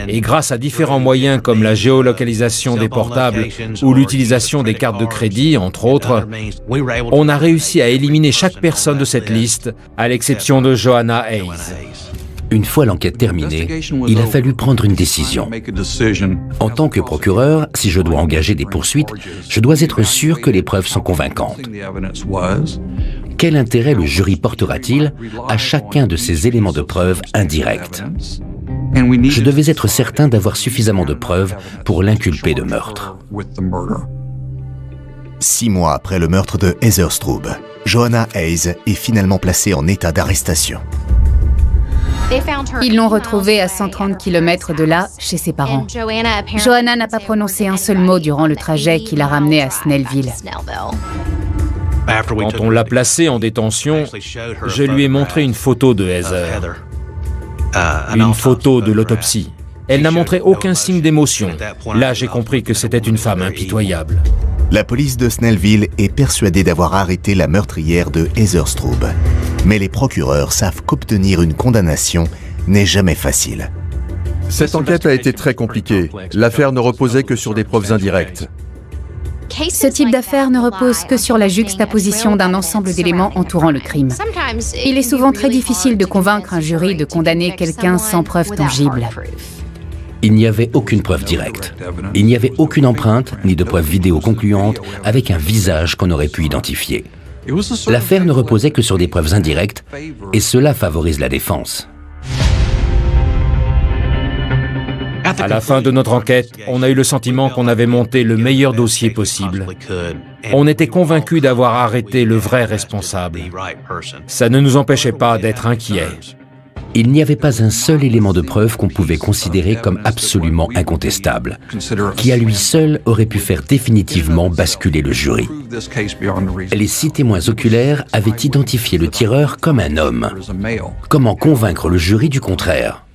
Et grâce à différents moyens comme la géolocalisation des portables ou l'utilisation des cartes de crédit, entre autres, on a réussi à éliminer chaque personne de cette liste, à l'exception de Johanna Hayes. Une fois l'enquête terminée, il a fallu prendre une décision. En tant que procureur, si je dois engager des poursuites, je dois être sûr que les preuves sont convaincantes. Quel intérêt le jury portera-t-il à chacun de ces éléments de preuve indirects? Je devais être certain d'avoir suffisamment de preuves pour l'inculper de meurtre. 6 mois après le meurtre de Heather Straub, Johanna Hayes est finalement placée en état d'arrestation. Ils l'ont retrouvée à 130 km de là, chez ses parents. Johanna n'a pas prononcé un seul mot durant le trajet qui l'a ramenée à Snellville. Quand on l'a placée en détention, je lui ai montré une photo de Heather. Une photo de l'autopsie. Elle n'a montré aucun signe d'émotion. Là, j'ai compris que c'était une femme impitoyable. La police de Snellville est persuadée d'avoir arrêté la meurtrière de Heather Straub. Mais les procureurs savent qu'obtenir une condamnation n'est jamais facile. Cette enquête a été très compliquée. L'affaire ne reposait que sur des preuves indirectes. Ce type d'affaire ne repose que sur la juxtaposition d'un ensemble d'éléments entourant le crime. Il est souvent très difficile de convaincre un jury de condamner quelqu'un sans preuve tangible. Il n'y avait aucune preuve directe. Il n'y avait aucune empreinte ni de preuve vidéo concluante avec un visage qu'on aurait pu identifier. L'affaire ne reposait que sur des preuves indirectes et cela favorise la défense. À la fin de notre enquête, on a eu le sentiment qu'on avait monté le meilleur dossier possible. On était convaincus d'avoir arrêté le vrai responsable. Ça ne nous empêchait pas d'être inquiets. Il n'y avait pas un seul élément de preuve qu'on pouvait considérer comme absolument incontestable, qui à lui seul aurait pu faire définitivement basculer le jury. Les 6 témoins oculaires avaient identifié le tireur comme un homme. Comment convaincre le jury du contraire ?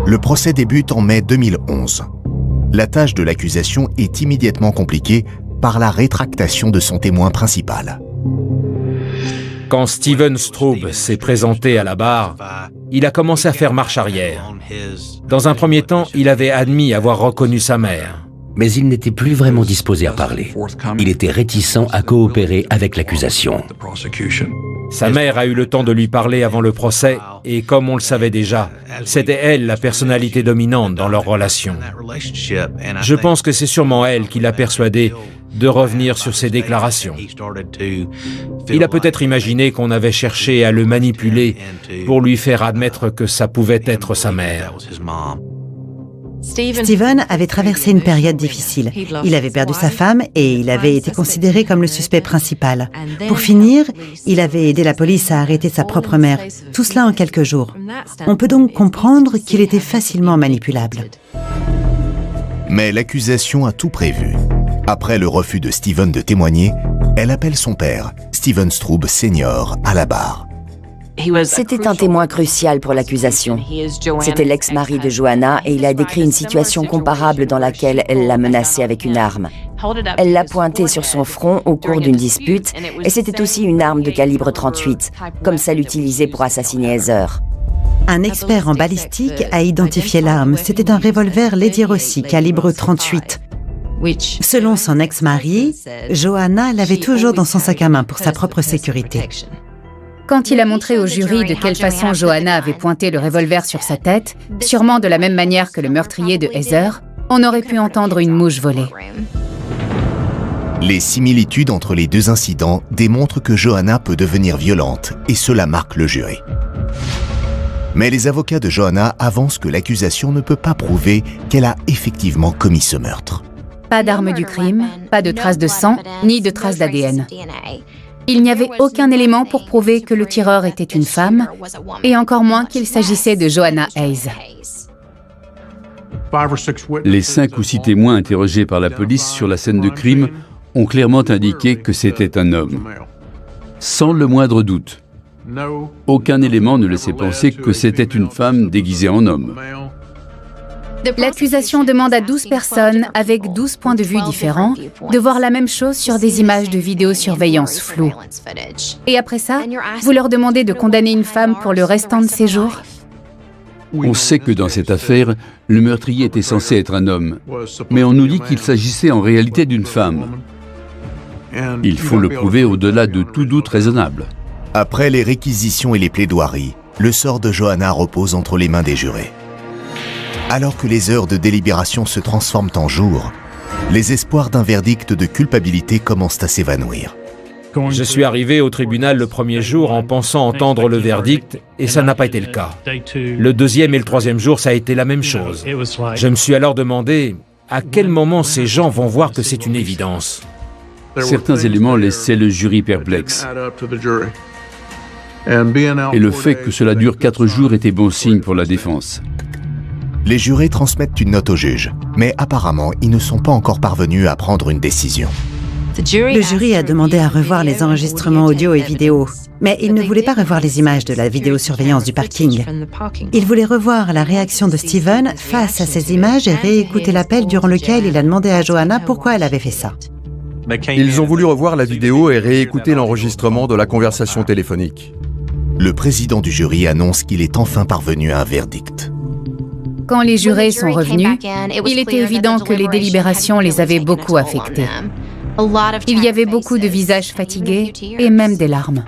Le procès débute en mai 2011. La tâche de l'accusation est immédiatement compliquée par la rétractation de son témoin principal. Quand Steven Straub s'est présenté à la barre, il a commencé à faire marche arrière. Dans un premier temps, il avait admis avoir reconnu sa mère. Mais il n'était plus vraiment disposé à parler. Il était réticent à coopérer avec l'accusation. Sa mère a eu le temps de lui parler avant le procès, et comme on le savait déjà, c'était elle la personnalité dominante dans leur relation. Je pense que c'est sûrement elle qui l'a persuadé de revenir sur ses déclarations. Il a peut-être imaginé qu'on avait cherché à le manipuler pour lui faire admettre que ça pouvait être sa mère. Steven avait traversé une période difficile. Il avait perdu sa femme et il avait été considéré comme le suspect principal. Pour finir, il avait aidé la police à arrêter sa propre mère. Tout cela en quelques jours. On peut donc comprendre qu'il était facilement manipulable. Mais l'accusation a tout prévu. Après le refus de Steven de témoigner, elle appelle son père, Steven Straub Senior, à la barre. C'était un témoin crucial pour l'accusation. C'était l'ex-mari de Joanna et il a décrit une situation comparable dans laquelle elle l'a menacé avec une arme. Elle l'a pointé sur son front au cours d'une dispute et c'était aussi une arme de calibre 38, comme celle utilisée pour assassiner Heather. Un expert en balistique a identifié l'arme. C'était un revolver Lady Rossi, calibre 38. Selon son ex-mari, Joanna l'avait toujours dans son sac à main pour sa propre sécurité. Quand il a montré au jury de quelle façon Joanna avait pointé le revolver sur sa tête, sûrement de la même manière que le meurtrier de Heather, on aurait pu entendre une mouche voler. Les similitudes entre les deux incidents démontrent que Joanna peut devenir violente et cela marque le jury. Mais les avocats de Joanna avancent que l'accusation ne peut pas prouver qu'elle a effectivement commis ce meurtre. Pas d'arme du crime, pas de traces de sang, ni de traces d'ADN. Il n'y avait aucun élément pour prouver que le tireur était une femme, et encore moins qu'il s'agissait de Joanna Hayes. Les 5 ou 6 témoins interrogés par la police sur la scène de crime ont clairement indiqué que c'était un homme. Sans le moindre doute. Aucun élément ne laissait penser que c'était une femme déguisée en homme. L'accusation demande à 12 personnes, avec 12 points de vue différents, de voir la même chose sur des images de vidéosurveillance floues. Et après ça, vous leur demandez de condamner une femme pour le restant de ses jours ? On sait que dans cette affaire, le meurtrier était censé être un homme, mais on nous dit qu'il s'agissait en réalité d'une femme. Il faut le prouver au-delà de tout doute raisonnable. Après les réquisitions et les plaidoiries, le sort de Joanna repose entre les mains des jurés. Alors que les heures de délibération se transforment en jours, les espoirs d'un verdict de culpabilité commencent à s'évanouir. Je suis arrivé au tribunal le premier jour en pensant entendre le verdict, et ça n'a pas été le cas. Le deuxième et le troisième jour, ça a été la même chose. Je me suis alors demandé à quel moment ces gens vont voir que c'est une évidence. Certains éléments laissaient le jury perplexe. Et le fait que cela dure 4 jours était bon signe pour la défense. Les jurés transmettent une note au juge, mais apparemment, ils ne sont pas encore parvenus à prendre une décision. Le jury a demandé à revoir les enregistrements audio et vidéo. Mais il ne voulait pas revoir les images de la vidéosurveillance du parking. Il voulait revoir la réaction de Steven face à ces images et réécouter l'appel durant lequel il a demandé à Joanna pourquoi elle avait fait ça. Ils ont voulu revoir la vidéo et réécouter l'enregistrement de la conversation téléphonique. Le président du jury annonce qu'il est enfin parvenu à un verdict. Quand les jurés sont revenus, il était évident que les délibérations les avaient beaucoup affectés. Il y avait beaucoup de visages fatigués et même des larmes.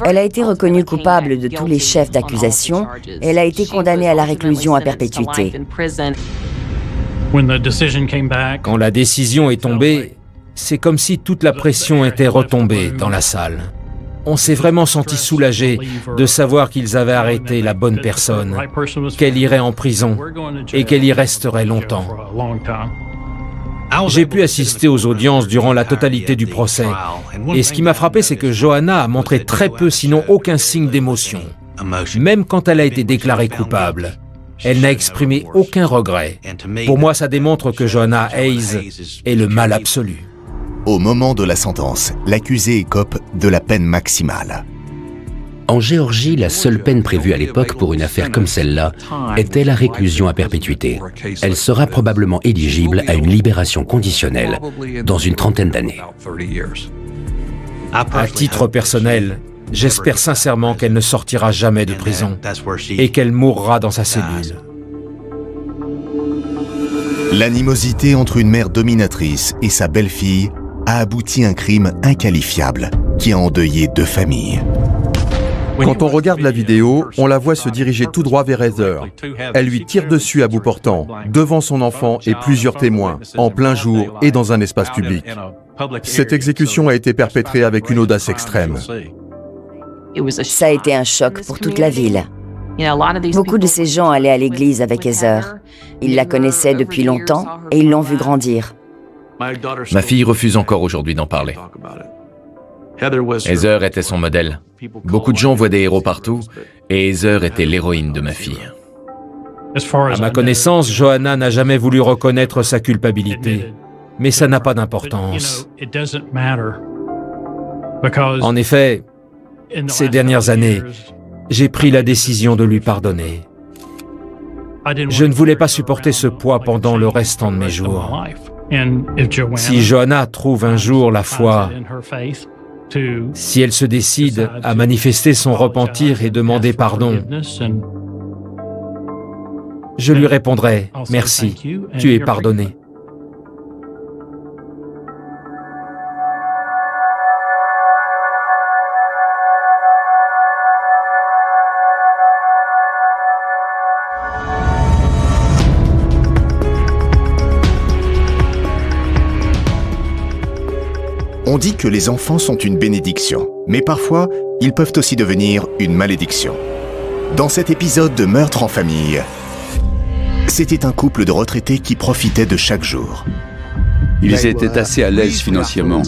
Elle a été reconnue coupable de tous les chefs d'accusation et elle a été condamnée à la réclusion à perpétuité. Quand la décision est tombée, c'est comme si toute la pression était retombée dans la salle. On s'est vraiment senti soulagé de savoir qu'ils avaient arrêté la bonne personne, qu'elle irait en prison et qu'elle y resterait longtemps. J'ai pu assister aux audiences durant la totalité du procès. Et ce qui m'a frappé, c'est que Joanna a montré très peu, sinon aucun signe d'émotion. Même quand elle a été déclarée coupable, elle n'a exprimé aucun regret. Pour moi, ça démontre que Joanna Hayes est le mal absolu. Au moment de la sentence, l'accusé écope de la peine maximale. En Géorgie, la seule peine prévue à l'époque pour une affaire comme celle-là était la réclusion à perpétuité. Elle sera probablement éligible à une libération conditionnelle dans une trentaine d'années. À titre personnel, j'espère sincèrement qu'elle ne sortira jamais de prison et qu'elle mourra dans sa cellule. L'animosité entre une mère dominatrice et sa belle-fille a abouti à un crime inqualifiable qui a endeuillé deux familles. Quand on regarde la vidéo, on la voit se diriger tout droit vers Heather. Elle lui tire dessus à bout portant, devant son enfant et plusieurs témoins, en plein jour et dans un espace public. Cette exécution a été perpétrée avec une audace extrême. Ça a été un choc pour toute la ville. Beaucoup de ces gens allaient à l'église avec Heather. Ils la connaissaient depuis longtemps et ils l'ont vue grandir. Ma fille refuse encore aujourd'hui d'en parler. Heather était son modèle. Beaucoup de gens voient des héros partout, et Heather était l'héroïne de ma fille. À ma connaissance, Joanna n'a jamais voulu reconnaître sa culpabilité, mais ça n'a pas d'importance. En effet, ces dernières années, j'ai pris la décision de lui pardonner. Je ne voulais pas supporter ce poids pendant le restant de mes jours. Si Joanna trouve un jour la foi, si elle se décide à manifester son repentir et demander pardon, je lui répondrai « Merci, tu es pardonné ». On dit que les enfants sont une bénédiction, mais parfois, ils peuvent aussi devenir une malédiction. Dans cet épisode de Meurtre en famille, c'était un couple de retraités qui profitaient de chaque jour. Ils étaient assez à l'aise financièrement.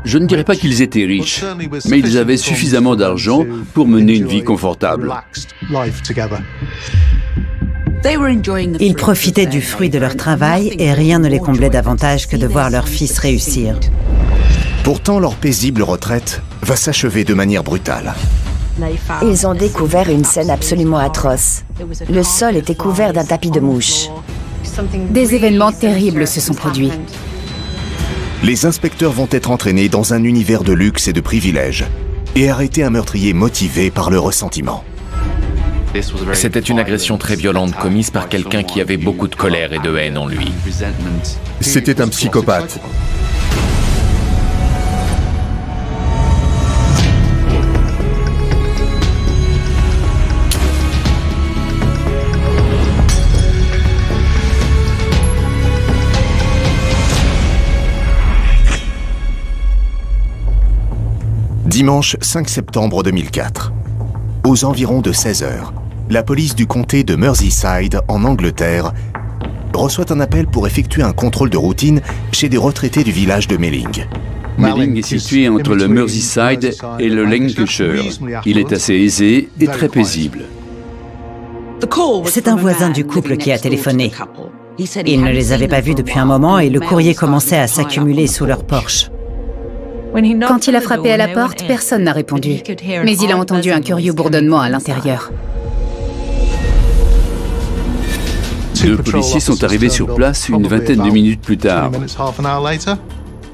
Je ne dirais pas qu'ils étaient riches, mais ils avaient suffisamment d'argent pour mener une vie confortable. Ils profitaient du fruit de leur travail et rien ne les comblait davantage que de voir leur fils réussir. Pourtant, leur paisible retraite va s'achever de manière brutale. Ils ont découvert une scène absolument atroce. Le sol était couvert d'un tapis de mouches. Des événements terribles se sont produits. Les inspecteurs vont être entraînés dans un univers de luxe et de privilèges et arrêter un meurtrier motivé par le ressentiment. C'était une agression très violente commise par quelqu'un qui avait beaucoup de colère et de haine en lui. C'était un psychopathe. Dimanche 5 septembre 2004. Aux environs de 16 heures, la police du comté de Merseyside, en Angleterre, reçoit un appel pour effectuer un contrôle de routine chez des retraités du village de Melling. Melling est situé entre le Merseyside et le Lancashire. Il est assez aisé et très paisible. C'est un voisin du couple qui a téléphoné. Il ne les avait pas vus depuis un moment et le courrier commençait à s'accumuler sous leur porche. Quand il a frappé à la porte, personne n'a répondu. Mais il a entendu un curieux bourdonnement à l'intérieur. 2 policiers sont arrivés sur place une vingtaine de minutes plus tard.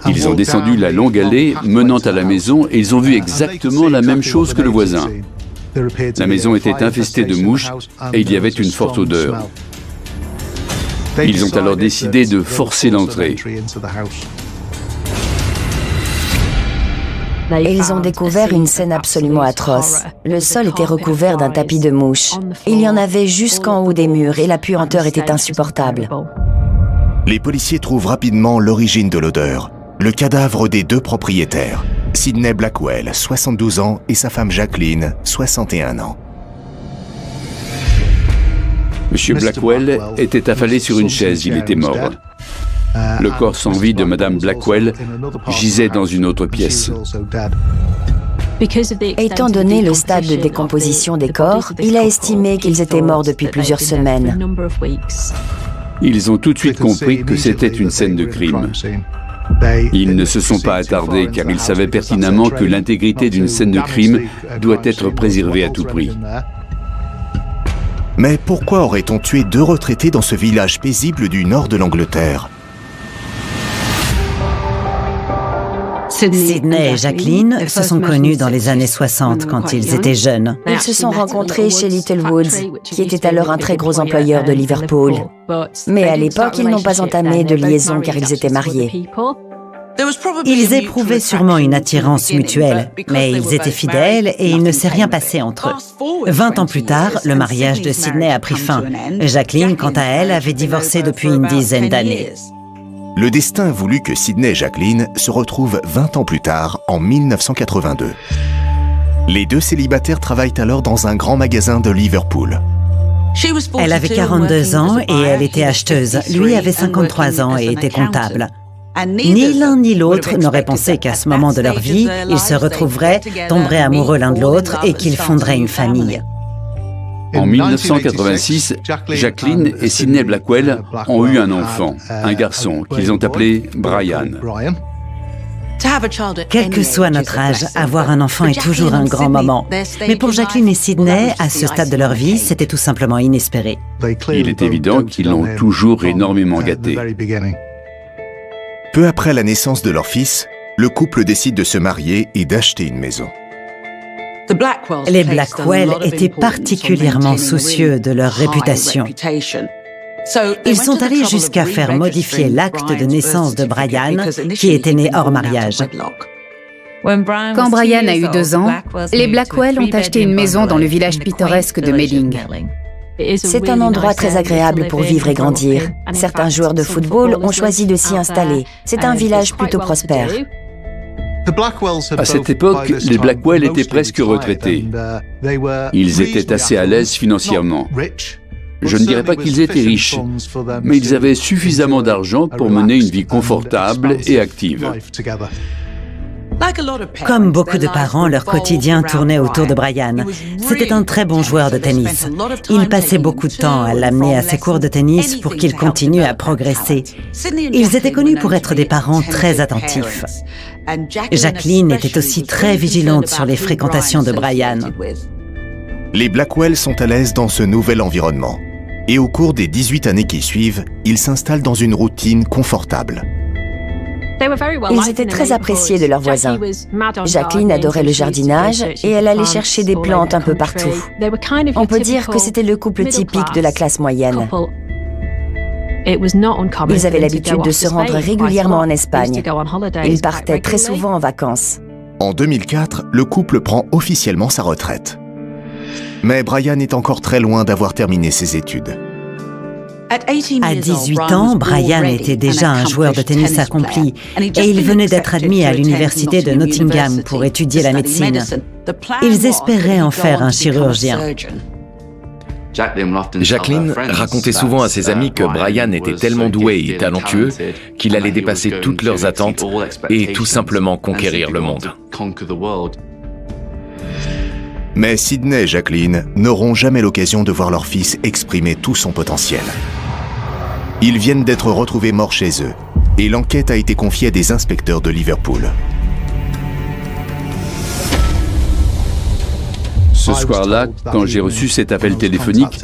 Ils ont descendu la longue allée menant à la maison et ils ont vu exactement la même chose que le voisin. La maison était infestée de mouches et il y avait une forte odeur. Ils ont alors décidé de forcer l'entrée. Et ils ont découvert une scène absolument atroce. Le sol était recouvert d'un tapis de mouches. Il y en avait jusqu'en haut des murs et la puanteur était insupportable. Les policiers trouvent rapidement l'origine de l'odeur. Le cadavre des 2 propriétaires, Sidney Blackwell, 72 ans, et sa femme Jacqueline, 61 ans. Monsieur Blackwell était affalé sur une chaise, il était mort. Le corps sans vie de Madame Blackwell gisait dans une autre pièce. Étant donné le stade de décomposition des corps, il a estimé qu'ils étaient morts depuis plusieurs semaines. Ils ont tout de suite compris que c'était une scène de crime. Ils ne se sont pas attardés car ils savaient pertinemment que l'intégrité d'une scène de crime doit être préservée à tout prix. Mais pourquoi aurait-on tué 2 retraités dans ce village paisible du nord de l'Angleterre? Sidney et Jacqueline se sont connus dans les années 60 quand ils étaient jeunes. Ils se sont rencontrés chez Little Woods, qui était alors un très gros employeur de Liverpool. Mais à l'époque, ils n'ont pas entamé de liaison car ils étaient mariés. Ils éprouvaient sûrement une attirance mutuelle, mais ils étaient fidèles et il ne s'est rien passé entre eux. 20 ans plus tard, le mariage de Sidney a pris fin. Jacqueline, quant à elle, avait divorcé depuis une dizaine d'années. Le destin a voulu que Sidney et Jacqueline se retrouvent 20 ans plus tard, en 1982. Les 2 célibataires travaillent alors dans un grand magasin de Liverpool. Elle avait 42 ans et elle était acheteuse. Lui avait 53 ans et était comptable. Ni l'un ni l'autre n'auraient pensé qu'à ce moment de leur vie, ils se retrouveraient, tomberaient amoureux l'un de l'autre et qu'ils fonderaient une famille. En 1986, Jacqueline et Sidney Blackwell ont eu un enfant, un garçon, qu'ils ont appelé Brian. Quel que soit notre âge, avoir un enfant est toujours un grand moment. Mais pour Jacqueline et Sidney, à ce stade de leur vie, c'était tout simplement inespéré. Il est évident qu'ils l'ont toujours énormément gâté. Peu après la naissance de leur fils, le couple décide de se marier et d'acheter une maison. Les Blackwell étaient particulièrement soucieux de leur réputation. Ils sont allés jusqu'à faire modifier l'acte de naissance de Brian, qui était né hors mariage. Quand Brian a eu 2 ans, les Blackwell ont acheté une maison dans le village pittoresque de Melling. C'est un endroit très agréable pour vivre et grandir. Certains joueurs de football ont choisi de s'y installer. C'est un village plutôt prospère. À cette époque, les Blackwell étaient presque retraités. Ils étaient assez à l'aise financièrement. Je ne dirais pas qu'ils étaient riches, mais ils avaient suffisamment d'argent pour mener une vie confortable et active. Comme beaucoup de parents, leur quotidien tournait autour de Brian. C'était un très bon joueur de tennis. Il passait beaucoup de temps à l'amener à ses cours de tennis pour qu'il continue à progresser. Ils étaient connus pour être des parents très attentifs. Jacqueline était aussi très vigilante sur les fréquentations de Brian. Les Blackwell sont à l'aise dans ce nouvel environnement. Et au cours des 18 années qui suivent, ils s'installent dans une routine confortable. Ils étaient très appréciés de leurs voisins. Jacqueline adorait le jardinage et elle allait chercher des plantes un peu partout. On peut dire que c'était le couple typique de la classe moyenne. Ils avaient l'habitude de se rendre régulièrement en Espagne. Ils partaient très souvent en vacances. En 2004, le couple prend officiellement sa retraite. Mais Brian est encore très loin d'avoir terminé ses études. À 18 ans, Brian était déjà un joueur de tennis accompli et il venait d'être admis à l'université de Nottingham pour étudier la médecine. Ils espéraient en faire un chirurgien. Jacqueline racontait souvent à ses amis que Brian était tellement doué et talentueux qu'il allait dépasser toutes leurs attentes et tout simplement conquérir le monde. Mais Sidney et Jacqueline n'auront jamais l'occasion de voir leur fils exprimer tout son potentiel. Ils viennent d'être retrouvés morts chez eux et l'enquête a été confiée à des inspecteurs de Liverpool. Ce soir-là, quand j'ai reçu cet appel téléphonique,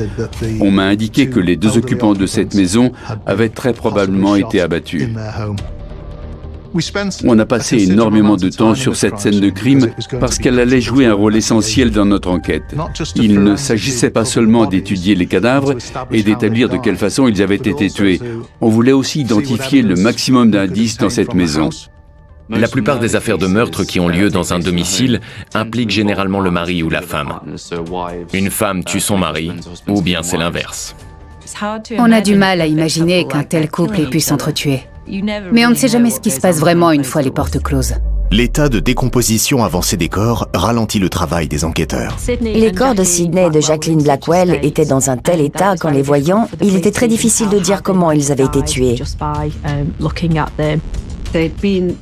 on m'a indiqué que les 2 occupants de cette maison avaient très probablement été abattus. On a passé énormément de temps sur cette scène de crime parce qu'elle allait jouer un rôle essentiel dans notre enquête. Il ne s'agissait pas seulement d'étudier les cadavres et d'établir de quelle façon ils avaient été tués. On voulait aussi identifier le maximum d'indices dans cette maison. La plupart des affaires de meurtre qui ont lieu dans un domicile impliquent généralement le mari ou la femme. Une femme tue son mari, ou bien c'est l'inverse. On a du mal à imaginer qu'un tel couple ait pu s'entretuer. Mais on ne sait jamais ce qui se passe vraiment une fois les portes closes. L'état de décomposition avancé des corps ralentit le travail des enquêteurs. Les corps de Sidney et de Jacqueline Blackwell étaient dans un tel état qu'en les voyant, il était très difficile de dire comment ils avaient été tués.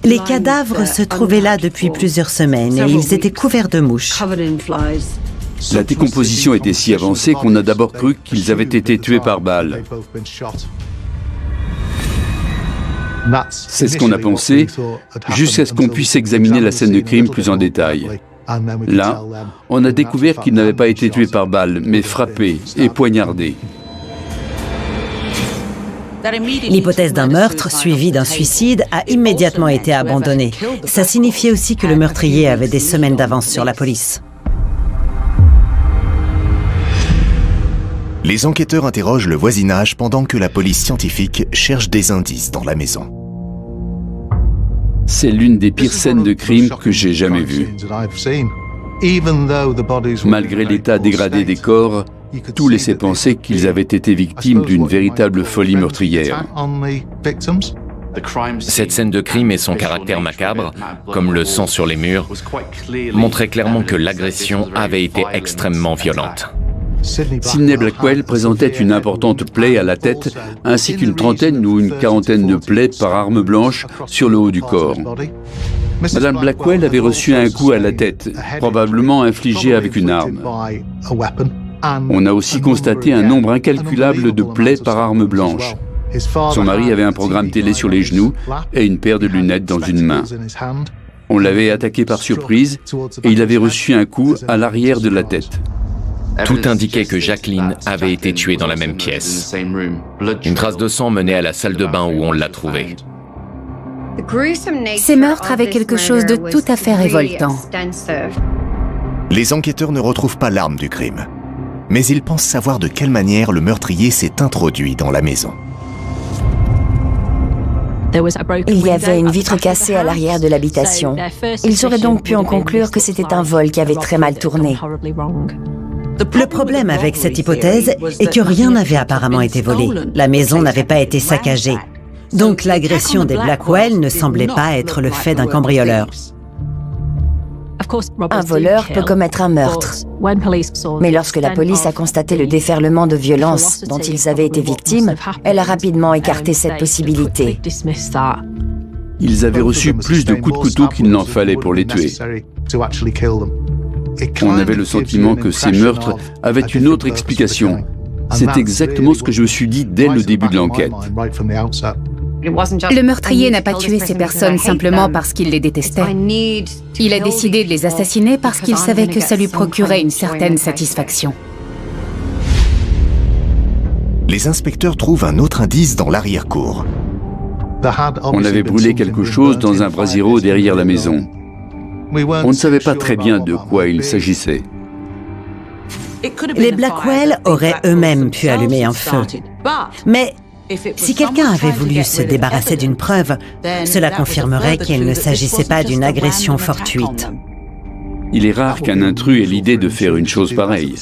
Les cadavres se trouvaient là depuis plusieurs semaines et ils étaient couverts de mouches. La décomposition était si avancée qu'on a d'abord cru qu'ils avaient été tués par balle. C'est ce qu'on a pensé, jusqu'à ce qu'on puisse examiner la scène de crime plus en détail. Là, on a découvert qu'ils n'avaient pas été tués par balle, mais frappés et poignardés. L'hypothèse d'un meurtre suivi d'un suicide a immédiatement été abandonnée. Ça signifiait aussi que le meurtrier avait des semaines d'avance sur la police. Les enquêteurs interrogent le voisinage pendant que la police scientifique cherche des indices dans la maison. C'est l'une des pires scènes de crime que j'ai jamais vues. Malgré l'état dégradé des corps, tout laissait penser qu'ils avaient été victimes d'une véritable folie meurtrière. Cette scène de crime et son caractère macabre, comme le sang sur les murs, montraient clairement que l'agression avait été extrêmement violente. Sidney Blackwell présentait une importante plaie à la tête, ainsi qu'une trentaine ou une quarantaine de plaies par arme blanche sur le haut du corps. Madame Blackwell avait reçu un coup à la tête, probablement infligé avec une arme. On a aussi constaté un nombre incalculable de plaies par arme blanche. Son mari avait un programme télé sur les genoux et une paire de lunettes dans une main. On l'avait attaqué par surprise et il avait reçu un coup à l'arrière de la tête. Tout indiquait que Jacqueline avait été tuée dans la même pièce. Une trace de sang menait à la salle de bain où on l'a trouvée. Ces meurtres avaient quelque chose de tout à fait révoltant. Les enquêteurs ne retrouvent pas l'arme du crime, mais ils pensent savoir de quelle manière le meurtrier s'est introduit dans la maison. Il y avait une vitre cassée à l'arrière de l'habitation. Ils auraient donc pu en conclure que c'était un vol qui avait très mal tourné. Le problème avec cette hypothèse est que rien n'avait apparemment été volé. La maison n'avait pas été saccagée. Donc l'agression des Blackwell ne semblait pas être le fait d'un cambrioleur. Un voleur peut commettre un meurtre. Mais lorsque la police a constaté le déferlement de violence dont ils avaient été victimes, elle a rapidement écarté cette possibilité. Ils avaient reçu plus de coups de couteau qu'il n'en fallait pour les tuer. On avait le sentiment que ces meurtres avaient une autre explication. C'est exactement ce que je me suis dit dès le début de l'enquête. Le meurtrier n'a pas tué ces personnes simplement parce qu'il les détestait. Il a décidé de les assassiner parce qu'il savait que ça lui procurait une certaine satisfaction. Les inspecteurs trouvent un autre indice dans l'arrière-cour. On avait brûlé quelque chose dans un brasiero derrière la maison. On ne savait pas très bien de quoi il s'agissait. Les Blackwell auraient eux-mêmes pu allumer un feu. Mais si quelqu'un avait voulu se débarrasser d'une preuve, cela confirmerait qu'il ne s'agissait pas d'une agression fortuite. Il est rare qu'un intrus ait l'idée de faire une chose pareille.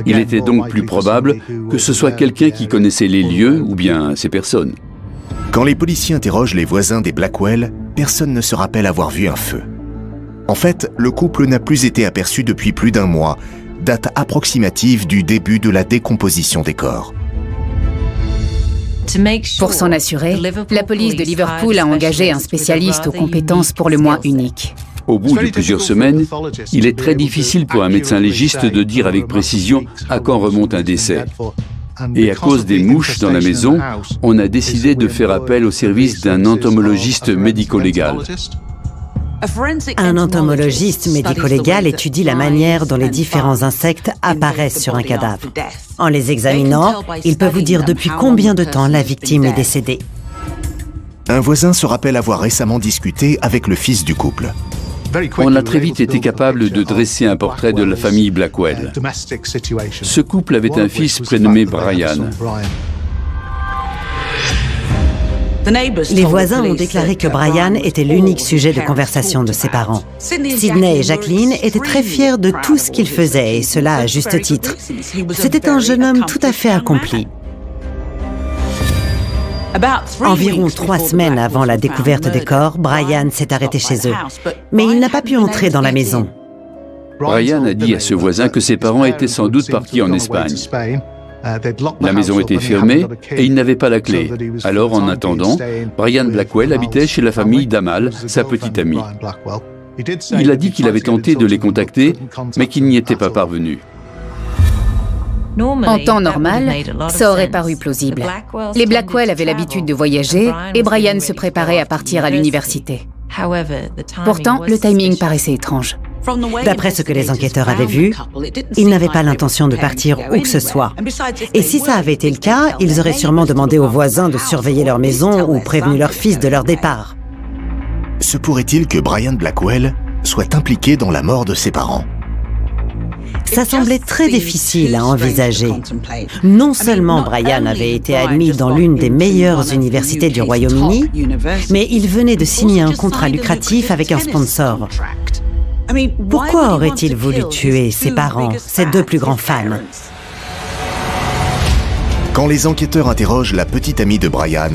Il était donc plus probable que ce soit quelqu'un qui connaissait les lieux ou bien ces personnes. Quand les policiers interrogent les voisins des Blackwell, personne ne se rappelle avoir vu un feu. En fait, le couple n'a plus été aperçu depuis plus d'un mois, date approximative du début de la décomposition des corps. Pour s'en assurer, la police de Liverpool a engagé un spécialiste aux compétences pour le moins uniques. Au bout de plusieurs semaines, il est très difficile pour un médecin légiste de dire avec précision à quand remonte un décès. Et à cause des mouches dans la maison, on a décidé de faire appel au service d'un entomologiste médico-légal. Un entomologiste médico-légal étudie la manière dont les différents insectes apparaissent sur un cadavre. En les examinant, il peut vous dire depuis combien de temps la victime est décédée. Un voisin se rappelle avoir récemment discuté avec le fils du couple. On a très vite été capable de dresser un portrait de la famille Blackwell. Ce couple avait un fils prénommé Brian. Les voisins ont déclaré que Brian était l'unique sujet de conversation de ses parents. Sidney et Jacqueline étaient très fiers de tout ce qu'il faisait, et cela à juste titre. C'était un jeune homme tout à fait accompli. Environ 3 semaines avant la découverte des corps, Brian s'est arrêté chez eux. Mais il n'a pas pu entrer dans la maison. Brian a dit à ce voisin que ses parents étaient sans doute partis en Espagne. La maison était fermée et il n'avait pas la clé. Alors, en attendant, Brian Blackwell habitait chez la famille d'Amal, sa petite amie. Il a dit qu'il avait tenté de les contacter, mais qu'il n'y était pas parvenu. En temps normal, ça aurait paru plausible. Les Blackwell avaient l'habitude de voyager et Brian se préparait à partir à l'université. Pourtant, le timing paraissait étrange. D'après ce que les enquêteurs avaient vu, ils n'avaient pas l'intention de partir où que ce soit. Et si ça avait été le cas, ils auraient sûrement demandé aux voisins de surveiller leur maison ou prévenu leur fils de leur départ. Se pourrait-il que Brian Blackwell soit impliqué dans la mort de ses parents ? Ça semblait très difficile à envisager. Non seulement Brian avait été admis dans l'une des meilleures universités du Royaume-Uni, mais il venait de signer un contrat lucratif avec un sponsor. Pourquoi aurait-il voulu tuer ses parents, ses 2 plus grands fans? Quand les enquêteurs interrogent la petite amie de Brian,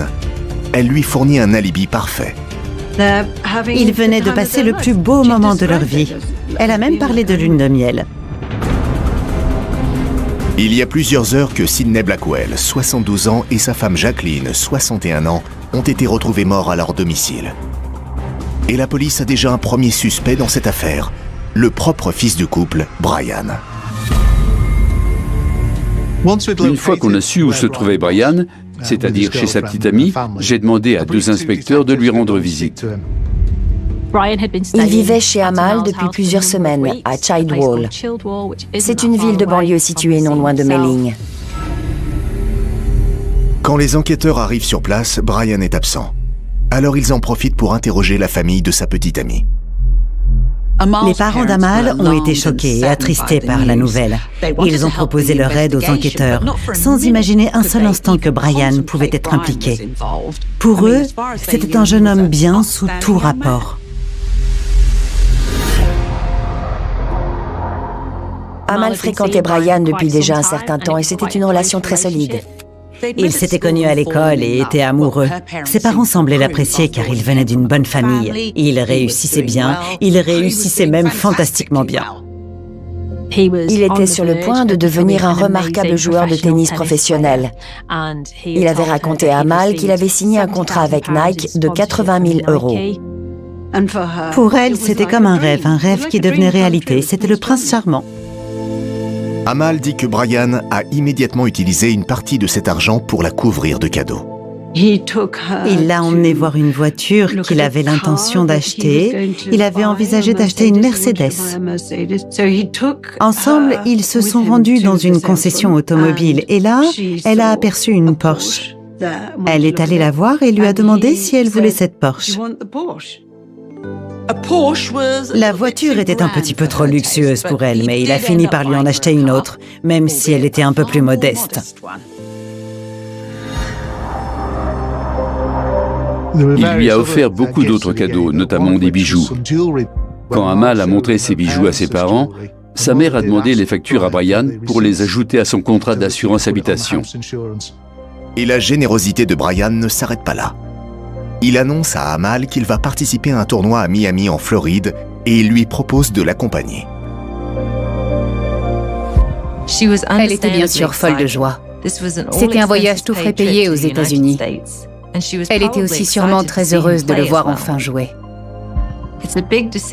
elle lui fournit un alibi parfait. Ils venaient de passer le plus beau moment de leur vie. Elle a même parlé de lune de miel. Il y a plusieurs heures que Sidney Blackwell, 72 ans, et sa femme Jacqueline, 61 ans, ont été retrouvés morts à leur domicile. Et la police a déjà un premier suspect dans cette affaire, le propre fils du couple, Brian. Une fois qu'on a su où se trouvait Brian, c'est-à-dire chez sa petite amie, j'ai demandé à 2 inspecteurs de lui rendre visite. Il vivait chez Amal depuis plusieurs semaines, à Childwall. C'est une ville de banlieue située non loin de Melling. Quand les enquêteurs arrivent sur place, Brian est absent. Alors ils en profitent pour interroger la famille de sa petite amie. Les parents d'Amal ont été choqués et attristés par la nouvelle. Ils ont proposé leur aide aux enquêteurs, sans imaginer un seul instant que Brian pouvait être impliqué. Pour eux, c'était un jeune homme bien sous tout rapport. Amal fréquentait Brian depuis déjà un certain temps et c'était une relation très solide. Ils s'étaient connus à l'école et étaient amoureux. Ses parents semblaient l'apprécier car il venait d'une bonne famille. Il réussissait bien, il réussissait même fantastiquement bien. Il était sur le point de devenir un remarquable joueur de tennis professionnel. Il avait raconté à Amal qu'il avait signé un contrat avec Nike de 80 000 €. Pour elle, c'était comme un rêve qui devenait réalité. C'était le prince charmant. Amal dit que Brian a immédiatement utilisé une partie de cet argent pour la couvrir de cadeaux. Il l'a emmenée voir une voiture qu'il avait l'intention d'acheter. Il avait envisagé d'acheter une Mercedes. Ensemble, ils se sont rendus dans une concession automobile et là, elle a aperçu une Porsche. Elle est allée la voir et lui a demandé si elle voulait cette Porsche. La voiture était un petit peu trop luxueuse pour elle, mais il a fini par lui en acheter une autre, même si elle était un peu plus modeste. Il lui a offert beaucoup d'autres cadeaux, notamment des bijoux. Quand Amal a montré ses bijoux à ses parents, sa mère a demandé les factures à Brian pour les ajouter à son contrat d'assurance habitation. Et la générosité de Brian ne s'arrête pas là. Il annonce à Amal qu'il va participer à un tournoi à Miami en Floride et il lui propose de l'accompagner. Elle était bien sûr folle de joie. C'était un voyage tout frais payé aux États-Unis. Elle était aussi sûrement très heureuse de le voir enfin jouer.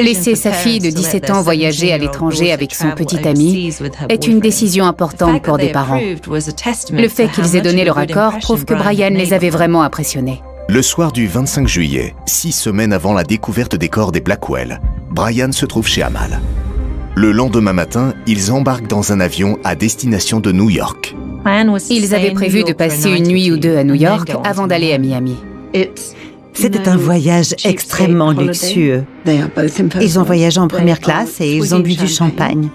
Laisser sa fille de 17 ans voyager à l'étranger avec son petit ami est une décision importante pour des parents. Le fait qu'ils aient donné leur accord prouve que Brian les avait vraiment impressionnés. Le soir du 25 juillet, 6 semaines avant la découverte des corps des Blackwell, Brian se trouve chez Amal. Le lendemain matin, ils embarquent dans un avion à destination de New York. Ils avaient prévu de passer une nuit ou deux à New York avant d'aller à Miami. C'était un voyage extrêmement luxueux. Ils ont voyagé en première classe et ils ont bu du champagne.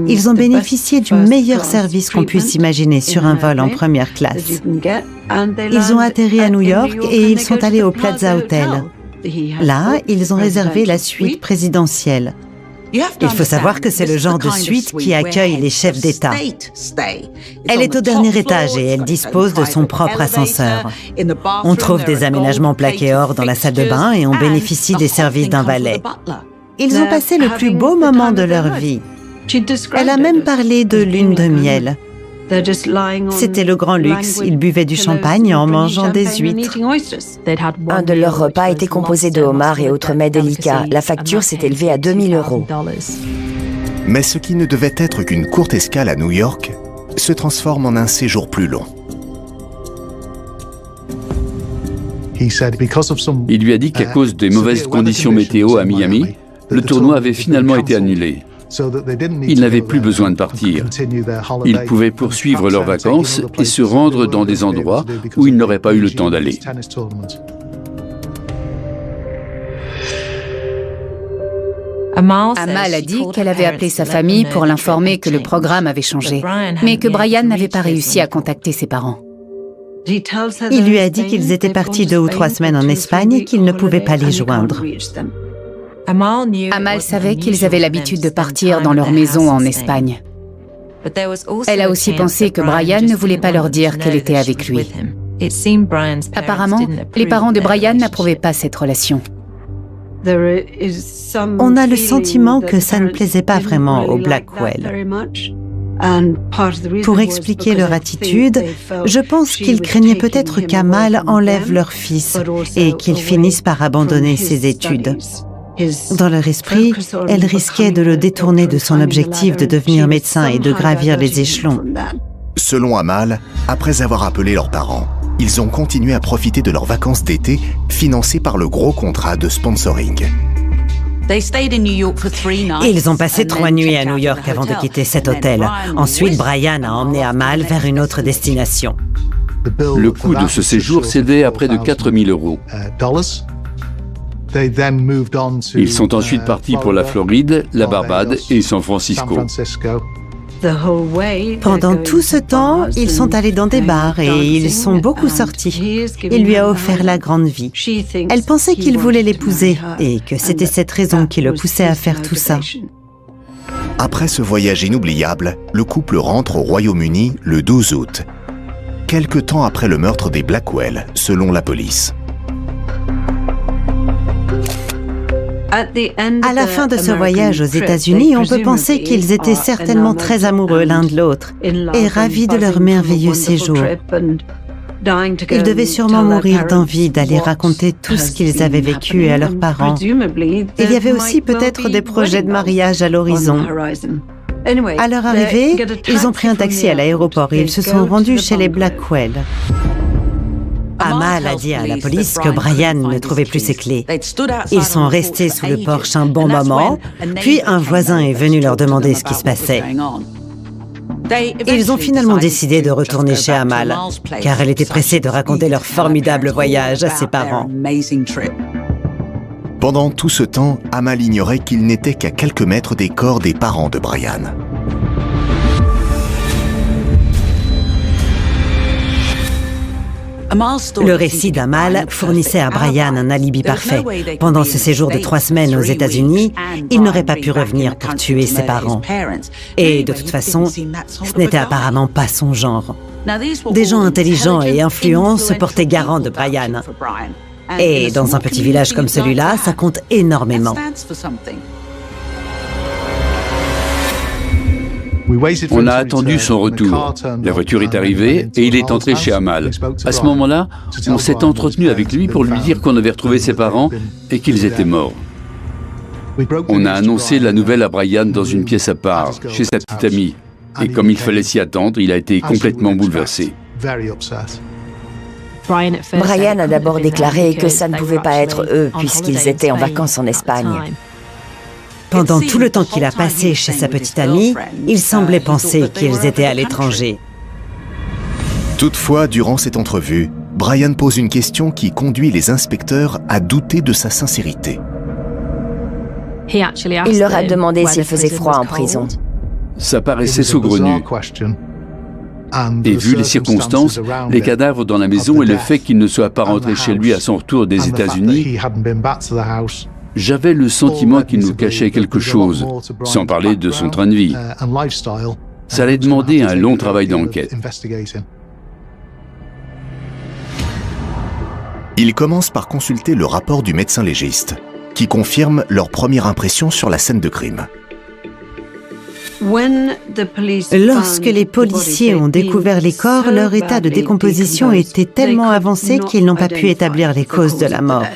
Ils ont bénéficié du meilleur service qu'on puisse imaginer sur un vol en première classe. Ils ont atterri à New York et ils sont allés au Plaza Hotel. Là, ils ont réservé la suite présidentielle. Il faut savoir que c'est le genre de suite qui accueille les chefs d'État. Elle est au dernier étage et elle dispose de son propre ascenseur. On trouve des aménagements plaqués or dans la salle de bain et on bénéficie des services d'un valet. Ils ont passé le plus beau moment de leur vie. Elle a même parlé de lune de miel. C'était le grand luxe, ils buvaient du champagne en mangeant des huîtres. Un de leurs repas était composé de homards et autres mets délicats. La facture s'est élevée à 2 000 €. Mais ce qui ne devait être qu'une courte escale à New York se transforme en un séjour plus long. Il lui a dit qu'à cause des mauvaises conditions météo à Miami, le tournoi avait finalement été annulé. Ils n'avaient plus besoin de partir. Ils pouvaient poursuivre leurs vacances et se rendre dans des endroits où ils n'auraient pas eu le temps d'aller. Amal a dit qu'elle avait appelé sa famille pour l'informer que le programme avait changé, mais que Brian n'avait pas réussi à contacter ses parents. Il lui a dit qu'ils étaient partis 2 ou 3 semaines en Espagne et qu'il ne pouvait pas les joindre. Amal savait qu'ils avaient l'habitude de partir dans leur maison en Espagne. Elle a aussi pensé que Brian ne voulait pas leur dire qu'elle était avec lui. Apparemment, les parents de Brian n'approuvaient pas cette relation. On a le sentiment que ça ne plaisait pas vraiment aux Blackwell. Pour expliquer leur attitude, je pense qu'ils craignaient peut-être qu'Amal enlève leur fils et qu'il finisse par abandonner ses études. Dans leur esprit, elle risquait de le détourner de son objectif de devenir médecin et de gravir les échelons. Selon Amal, après avoir appelé leurs parents, ils ont continué à profiter de leurs vacances d'été financées par le gros contrat de sponsoring. Ils ont passé 3 nuits à New York avant de quitter cet hôtel. Ensuite, Brian a emmené Amal vers une autre destination. Le coût de ce séjour s'élevait à près de 4 000 €. Ils sont ensuite partis pour la Floride, la Barbade et San Francisco. Pendant tout ce temps, ils sont allés dans des bars et ils sont beaucoup sortis. Il lui a offert la grande vie. Elle pensait qu'il voulait l'épouser et que c'était cette raison qui le poussait à faire tout ça. Après ce voyage inoubliable, le couple rentre au Royaume-Uni le 12 août, quelque temps après le meurtre des Blackwell, selon la police. À la fin de ce voyage aux États-Unis, on peut penser qu'ils étaient certainement très amoureux l'un de l'autre et ravis de leur merveilleux séjour. Ils devaient sûrement mourir d'envie d'aller raconter tout ce qu'ils avaient vécu à leurs parents. Il y avait aussi peut-être des projets de mariage à l'horizon. À leur arrivée, ils ont pris un taxi à l'aéroport et ils se sont rendus chez les Blackwell. Amal a dit à la police que Brian ne trouvait plus ses clés. Ils sont restés sous le porche un bon moment, puis un voisin est venu leur demander ce qui se passait. Ils ont finalement décidé de retourner chez Amal, car elle était pressée de raconter leur formidable voyage à ses parents. Pendant tout ce temps, Amal ignorait qu'il n'était qu'à quelques mètres des corps des parents de Brian. Le récit d'Amal fournissait à Brian un alibi parfait. Pendant ce séjour de 3 semaines aux États-Unis, il n'aurait pas pu revenir pour tuer ses parents. Et de toute façon, ce n'était apparemment pas son genre. Des gens intelligents et influents se portaient garant de Brian. Et dans un petit village comme celui-là, ça compte énormément. On a attendu son retour. La voiture est arrivée et il est entré chez Amal. À ce moment-là, on s'est entretenu avec lui pour lui dire qu'on avait retrouvé ses parents et qu'ils étaient morts. On a annoncé la nouvelle à Brian dans une pièce à part, chez sa petite amie. Et comme il fallait s'y attendre, il a été complètement bouleversé. Brian a d'abord déclaré que ça ne pouvait pas être eux puisqu'ils étaient en vacances en Espagne. Pendant tout le temps qu'il a passé chez sa petite amie, il semblait penser qu'ils étaient à l'étranger. Toutefois, durant cette entrevue, Brian pose une question qui conduit les inspecteurs à douter de sa sincérité. Il leur a demandé s'il faisait froid en prison. Ça paraissait saugrenu. Et vu les circonstances, les cadavres dans la maison et le fait qu'il ne soit pas rentré chez lui à son retour des États-Unis, j'avais le sentiment qu'il nous cachait quelque chose, sans parler de son train de vie. Ça allait demander un long travail d'enquête. Ils commencent par consulter le rapport du médecin légiste, qui confirme leur première impression sur la scène de crime. Lorsque les policiers ont découvert les corps, leur état de décomposition était tellement avancé qu'ils n'ont pas pu établir les causes de la mort.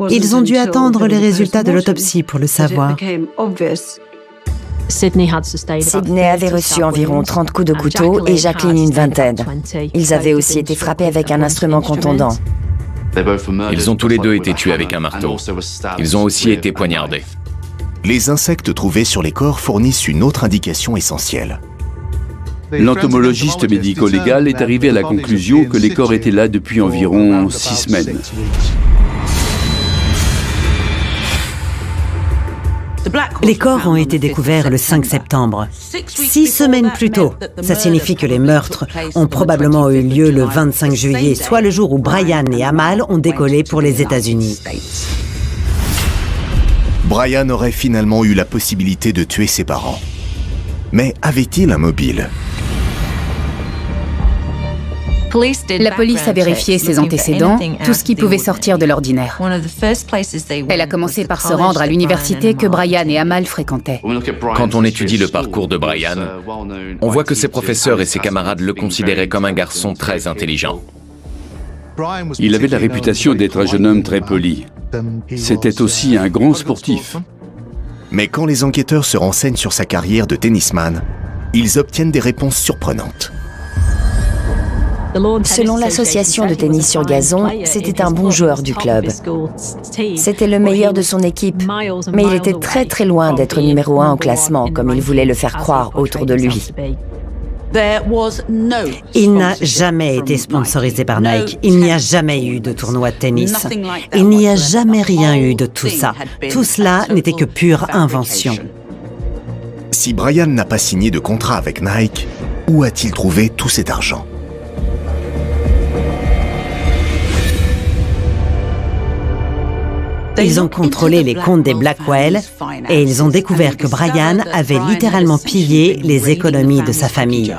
Ils ont dû attendre les résultats de l'autopsie pour le savoir. Sydney avait reçu environ 30 coups de couteau et Jacqueline une vingtaine. Ils avaient aussi été frappés avec un instrument contondant. Ils ont tous les deux été tués avec un marteau. Ils ont aussi été poignardés. Les insectes trouvés sur les corps fournissent une autre indication essentielle. L'entomologiste médico-légal est arrivé à la conclusion que les corps étaient là depuis environ 6 semaines. Les corps ont été découverts le 5 septembre. 6 semaines plus tôt. Ça signifie que les meurtres ont probablement eu lieu le 25 juillet, soit le jour où Brian et Amal ont décollé pour les États-Unis. Brian aurait finalement eu la possibilité de tuer ses parents. Mais avait-il un mobile ? La police a vérifié ses antécédents, tout ce qui pouvait sortir de l'ordinaire. Elle a commencé par se rendre à l'université que Brian et Amal fréquentaient. Quand on étudie le parcours de Brian, on voit que ses professeurs et ses camarades le considéraient comme un garçon très intelligent. Il avait la réputation d'être un jeune homme très poli. C'était aussi un grand sportif. Mais quand les enquêteurs se renseignent sur sa carrière de tennisman, ils obtiennent des réponses surprenantes. Selon l'association de tennis sur gazon, c'était un bon joueur du club. C'était le meilleur de son équipe, mais il était très très loin d'être numéro 1 au classement, comme il voulait le faire croire autour de lui. Il n'a jamais été sponsorisé par Nike. Il n'y a jamais eu de tournoi de tennis. Il n'y a jamais rien eu de tout ça. Tout cela n'était que pure invention. Si Brian n'a pas signé de contrat avec Nike, où a-t-il trouvé tout cet argent ? Ils ont contrôlé les comptes des Blackwell et ils ont découvert que Brian avait littéralement pillé les économies de sa famille.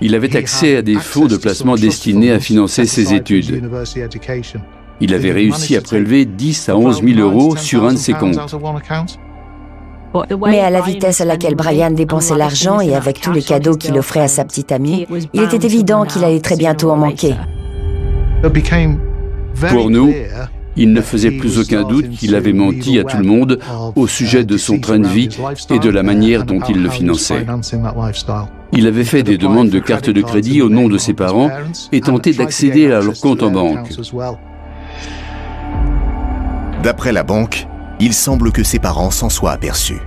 Il avait accès à des fonds de placement destinés à financer ses études. Il avait réussi à prélever 10 à 11 000 euros sur un de ses comptes. Mais à la vitesse à laquelle Brian dépensait l'argent et avec tous les cadeaux qu'il offrait à sa petite amie, il était évident qu'il allait très bientôt en manquer. Pour nous, il ne faisait plus aucun doute qu'il avait menti à tout le monde au sujet de son train de vie et de la manière dont il le finançait. Il avait fait des demandes de carte de crédit au nom de ses parents et tenté d'accéder à leur compte en banque. D'après la banque, il semble que ses parents s'en soient aperçus.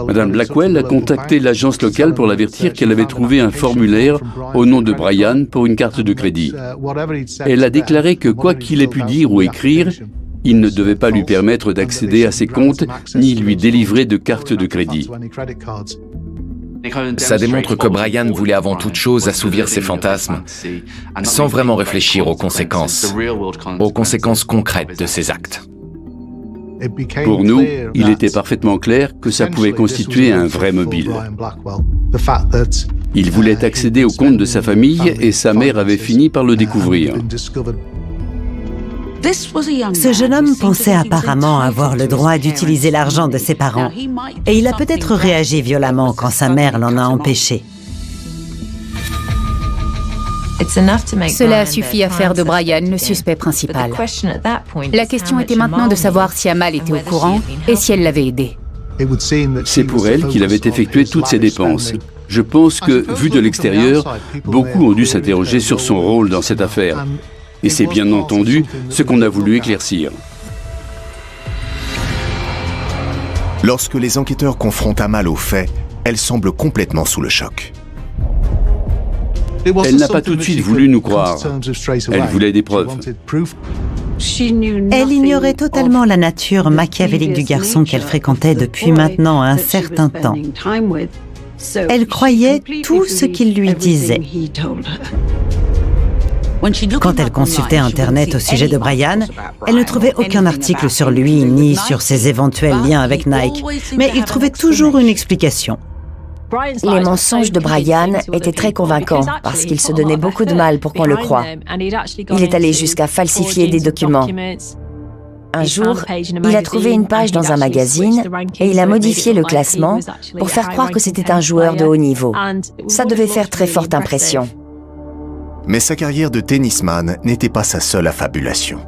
Madame Blackwell a contacté l'agence locale pour l'avertir qu'elle avait trouvé un formulaire au nom de Brian pour une carte de crédit. Elle a déclaré que quoi qu'il ait pu dire ou écrire, il ne devait pas lui permettre d'accéder à ses comptes ni lui délivrer de carte de crédit. Ça démontre que Brian voulait avant toute chose assouvir ses fantasmes, sans vraiment réfléchir aux conséquences concrètes de ses actes. Pour nous, il était parfaitement clair que ça pouvait constituer un vrai mobile. Il voulait accéder au compte de sa famille et sa mère avait fini par le découvrir. Ce jeune homme pensait apparemment avoir le droit d'utiliser l'argent de ses parents et il a peut-être réagi violemment quand sa mère l'en a empêché. Cela a suffi à faire de Brian le suspect principal. La question était maintenant de savoir si Amal était au courant et si elle l'avait aidé. C'est pour elle qu'il avait effectué toutes ces dépenses. Je pense que, vu de l'extérieur, beaucoup ont dû s'interroger sur son rôle dans cette affaire. Et c'est bien entendu ce qu'on a voulu éclaircir. Lorsque les enquêteurs confrontent Amal aux faits, elle semble complètement sous le choc. Elle n'a pas tout de suite voulu nous croire. Elle voulait des preuves. Elle ignorait totalement la nature machiavélique du garçon qu'elle fréquentait depuis maintenant un certain temps. Elle croyait tout ce qu'il lui disait. Quand elle consultait Internet au sujet de Brian, elle ne trouvait aucun article sur lui ni sur ses éventuels liens avec Nike, mais il trouvait toujours une explication. Les mensonges de Brian étaient très convaincants parce qu'il se donnait beaucoup de mal pour qu'on le croie. Il est allé jusqu'à falsifier des documents. Un jour, il a trouvé une page dans un magazine et il a modifié le classement pour faire croire que c'était un joueur de haut niveau. Ça devait faire très forte impression. Mais sa carrière de tennisman n'était pas sa seule affabulation.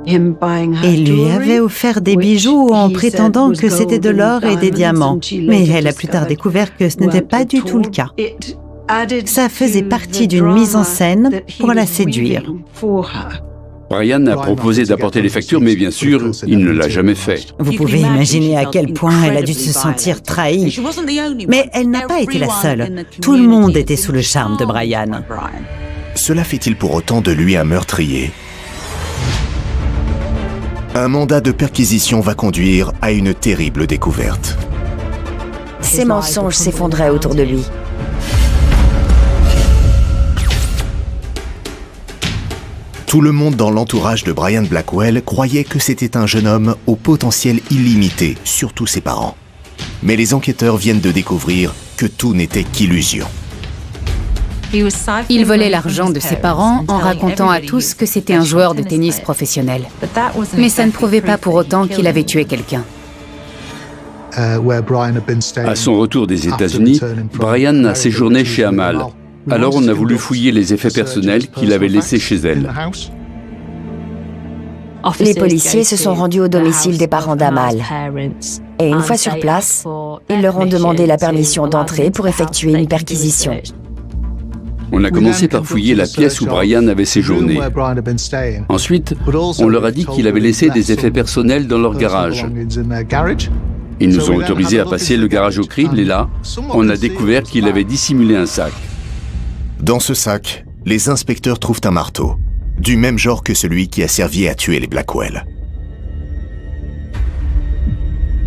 Il lui avait offert des bijoux en prétendant que c'était de l'or et des diamants. Mais elle a plus tard découvert que ce n'était pas du tout le cas. Ça faisait partie d'une mise en scène pour la séduire. Brian a proposé d'apporter les factures, mais bien sûr, il ne l'a jamais fait. Vous pouvez imaginer à quel point elle a dû se sentir trahie. Mais elle n'a pas été la seule. Tout le monde était sous le charme de Brian. Cela fait-il pour autant de lui un meurtrier ? Un mandat de perquisition va conduire à une terrible découverte. Ses mensonges s'effondraient autour de lui. Tout le monde dans l'entourage de Brian Blackwell croyait que c'était un jeune homme au potentiel illimité, surtout ses parents. Mais les enquêteurs viennent de découvrir que tout n'était qu'illusion. Il volait l'argent de ses parents en racontant à tous que c'était un joueur de tennis professionnel. Mais ça ne prouvait pas pour autant qu'il avait tué quelqu'un. À son retour des États-Unis, Brian a séjourné chez Amal. Alors on a voulu fouiller les effets personnels qu'il avait laissés chez elle. Les policiers se sont rendus au domicile des parents d'Amal. Et une fois sur place, ils leur ont demandé la permission d'entrer pour effectuer une perquisition. On a commencé par fouiller la pièce où Brian avait séjourné. Ensuite, on leur a dit qu'il avait laissé des effets personnels dans leur garage. Ils nous ont autorisés à passer le garage au crible et là, on a découvert qu'il avait dissimulé un sac. Dans ce sac, les inspecteurs trouvent un marteau, du même genre que celui qui a servi à tuer les Blackwell.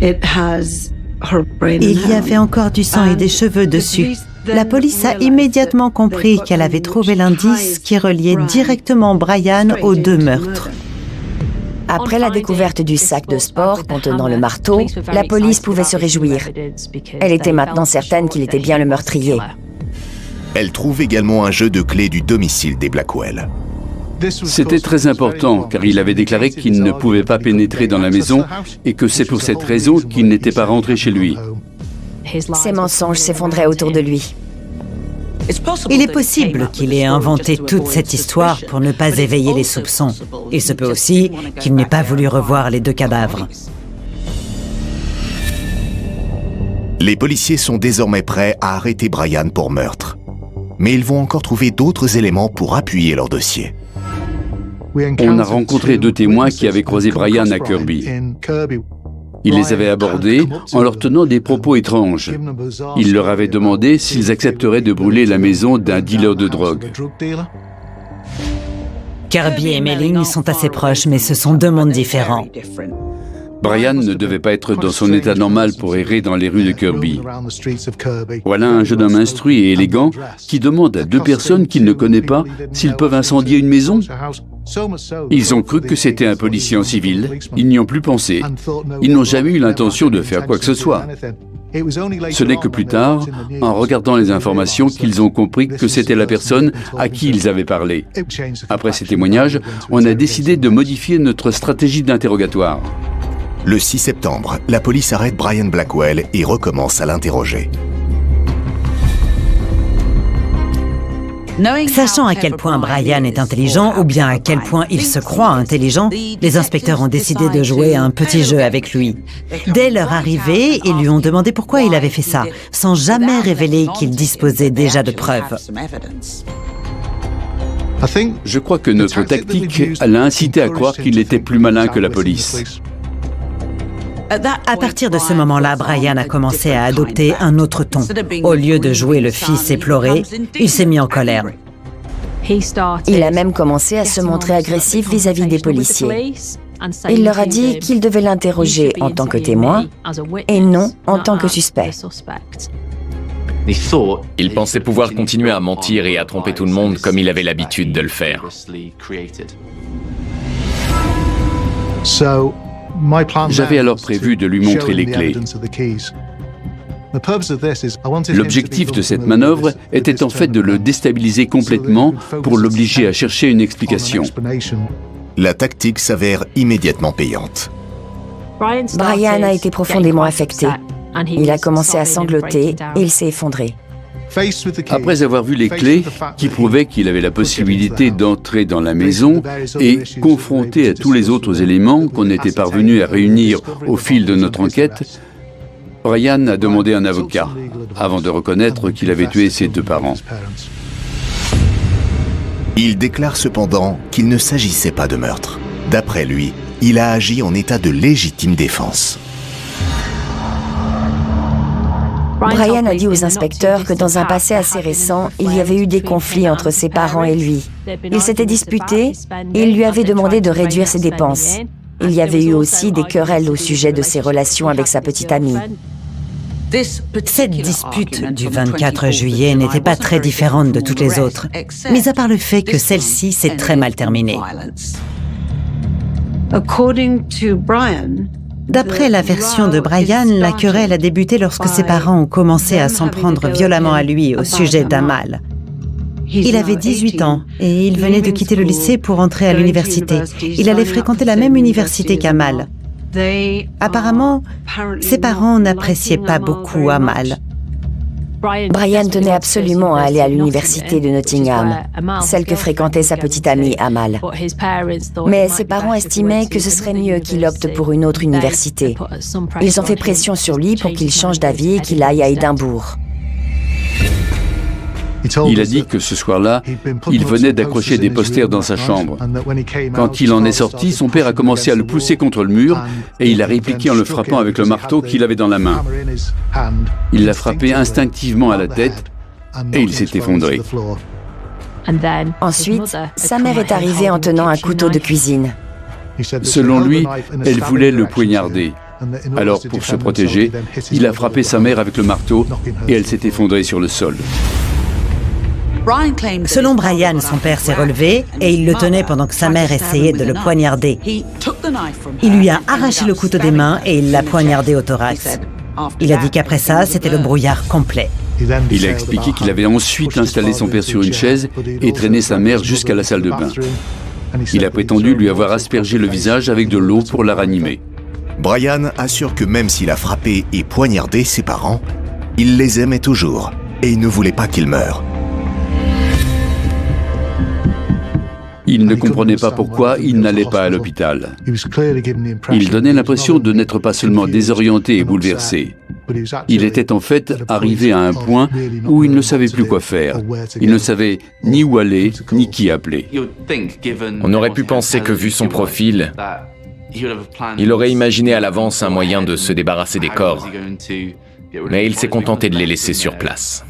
Il y avait encore du sang et des cheveux dessus. La police a immédiatement compris qu'elle avait trouvé l'indice qui reliait directement Brian aux deux meurtres. Après la découverte du sac de sport contenant le marteau, la police pouvait se réjouir. Elle était maintenant certaine qu'il était bien le meurtrier. Elle trouve également un jeu de clés du domicile des Blackwell. C'était très important car il avait déclaré qu'il ne pouvait pas pénétrer dans la maison et que c'est pour cette raison qu'il n'était pas rentré chez lui. Ses mensonges s'effondraient autour de lui. Il est possible qu'il ait inventé toute cette histoire pour ne pas éveiller les soupçons. Il se peut aussi qu'il n'ait pas voulu revoir les deux cadavres. Les policiers sont désormais prêts à arrêter Brian pour meurtre. Mais ils vont encore trouver d'autres éléments pour appuyer leur dossier. On a rencontré deux témoins qui avaient croisé Brian à Kirby. Il les avait abordés en leur tenant des propos étranges. Il leur avait demandé s'ils accepteraient de brûler la maison d'un dealer de drogue. Kirby et Melling sont assez proches, mais ce sont deux mondes différents. Brian ne devait pas être dans son état normal pour errer dans les rues de Kirby. Voilà un jeune homme instruit et élégant qui demande à deux personnes qu'il ne connaît pas s'ils peuvent incendier une maison. Ils ont cru que c'était un policier en civil, ils n'y ont plus pensé. Ils n'ont jamais eu l'intention de faire quoi que ce soit. Ce n'est que plus tard, en regardant les informations, qu'ils ont compris que c'était la personne à qui ils avaient parlé. Après ces témoignages, on a décidé de modifier notre stratégie d'interrogatoire. Le 6 septembre, la police arrête Brian Blackwell et recommence à l'interroger. Sachant à quel point Brian est intelligent, ou bien à quel point il se croit intelligent, les inspecteurs ont décidé de jouer à un petit jeu avec lui. Dès leur arrivée, ils lui ont demandé pourquoi il avait fait ça, sans jamais révéler qu'il disposait déjà de preuves. Je crois que notre tactique l'a incité à croire qu'il était plus malin que la police. À partir de ce moment-là, Brian a commencé à adopter un autre ton. Au lieu de jouer le fils éploré, il s'est mis en colère. Il a même commencé à se montrer agressif vis-à-vis des policiers. Il leur a dit qu'ils devaient l'interroger en tant que témoin et non en tant que suspect. Il pensait pouvoir continuer à mentir et à tromper tout le monde comme il avait l'habitude de le faire. J'avais alors prévu de lui montrer les clés. L'objectif de cette manœuvre était en fait de le déstabiliser complètement pour l'obliger à chercher une explication. La tactique s'avère immédiatement payante. Brian a été profondément affecté. Il a commencé à sangloter et il s'est effondré. Après avoir vu les clés qui prouvaient qu'il avait la possibilité d'entrer dans la maison et confronté à tous les autres éléments qu'on était parvenu à réunir au fil de notre enquête, Brian a demandé un avocat avant de reconnaître qu'il avait tué ses deux parents. Il déclare cependant qu'il ne s'agissait pas de meurtre. D'après lui, il a agi en état de légitime défense. Brian a dit aux inspecteurs que dans un passé assez récent, il y avait eu des conflits entre ses parents et lui. Ils s'étaient disputés et il lui avait demandé de réduire ses dépenses. Il y avait eu aussi des querelles au sujet de ses relations avec sa petite amie. Cette dispute du 24 juillet n'était pas très différente de toutes les autres, mis à part le fait que celle-ci s'est très mal terminée. D'après la version de Brian, la querelle a débuté lorsque ses parents ont commencé à s'en prendre violemment à lui au sujet d'Amal. Il avait 18 ans et il venait de quitter le lycée pour entrer à l'université. Il allait fréquenter la même université qu'Amal. Apparemment, ses parents n'appréciaient pas beaucoup Amal. Brian tenait absolument à aller à l'université de Nottingham, celle que fréquentait sa petite amie Amal. Mais ses parents estimaient que ce serait mieux qu'il opte pour une autre université. Ils ont fait pression sur lui pour qu'il change d'avis et qu'il aille à Édimbourg. Il a dit que ce soir-là, il venait d'accrocher des posters dans sa chambre. Quand il en est sorti, son père a commencé à le pousser contre le mur et il a répliqué en le frappant avec le marteau qu'il avait dans la main. Il l'a frappé instinctivement à la tête et il s'est effondré. Ensuite, sa mère est arrivée en tenant un couteau de cuisine. Selon lui, elle voulait le poignarder. Alors, pour se protéger, il a frappé sa mère avec le marteau et elle s'est effondrée sur le sol. Selon Brian, son père s'est relevé et il le tenait pendant que sa mère essayait de le poignarder. Il lui a arraché le couteau des mains et il l'a poignardé au thorax. Il a dit qu'après ça, c'était le brouillard complet. Il a expliqué qu'il avait ensuite installé son père sur une chaise et traîné sa mère jusqu'à la salle de bain. Il a prétendu lui avoir aspergé le visage avec de l'eau pour la ranimer. Brian assure que même s'il a frappé et poignardé ses parents, il les aimait toujours et il ne voulait pas qu'ils meurent. Il ne comprenait pas pourquoi il n'allait pas à l'hôpital. Il donnait l'impression de n'être pas seulement désorienté et bouleversé. Il était en fait arrivé à un point où il ne savait plus quoi faire. Il ne savait ni où aller, ni qui appeler. On aurait pu penser que, vu son profil, il aurait imaginé à l'avance un moyen de se débarrasser des corps. Mais il s'est contenté de les laisser sur place.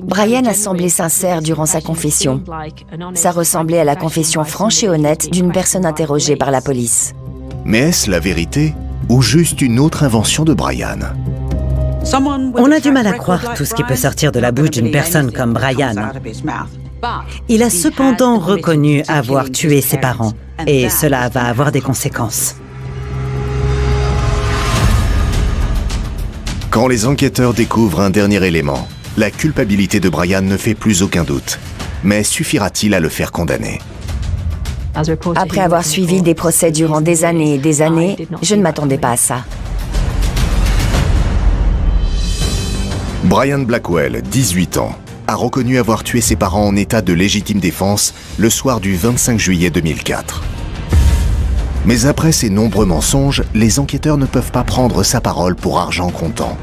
Brian a semblé sincère durant sa confession. Ça ressemblait à la confession franche et honnête d'une personne interrogée par la police. Mais est-ce la vérité ou juste une autre invention de Brian? On a du mal à croire tout ce qui peut sortir de la bouche d'une personne comme Brian. Il a cependant reconnu avoir tué ses parents, et cela va avoir des conséquences. Quand les enquêteurs découvrent un dernier élément, la culpabilité de Brian ne fait plus aucun doute. Mais suffira-t-il à le faire condamner? Après avoir suivi des procès durant des années, je ne m'attendais pas à ça. Brian Blackwell, 18 ans. a reconnu avoir tué ses parents en état de légitime défense le soir du 25 juillet 2004. Mais après ces nombreux mensonges, les enquêteurs ne peuvent pas prendre sa parole pour argent comptant.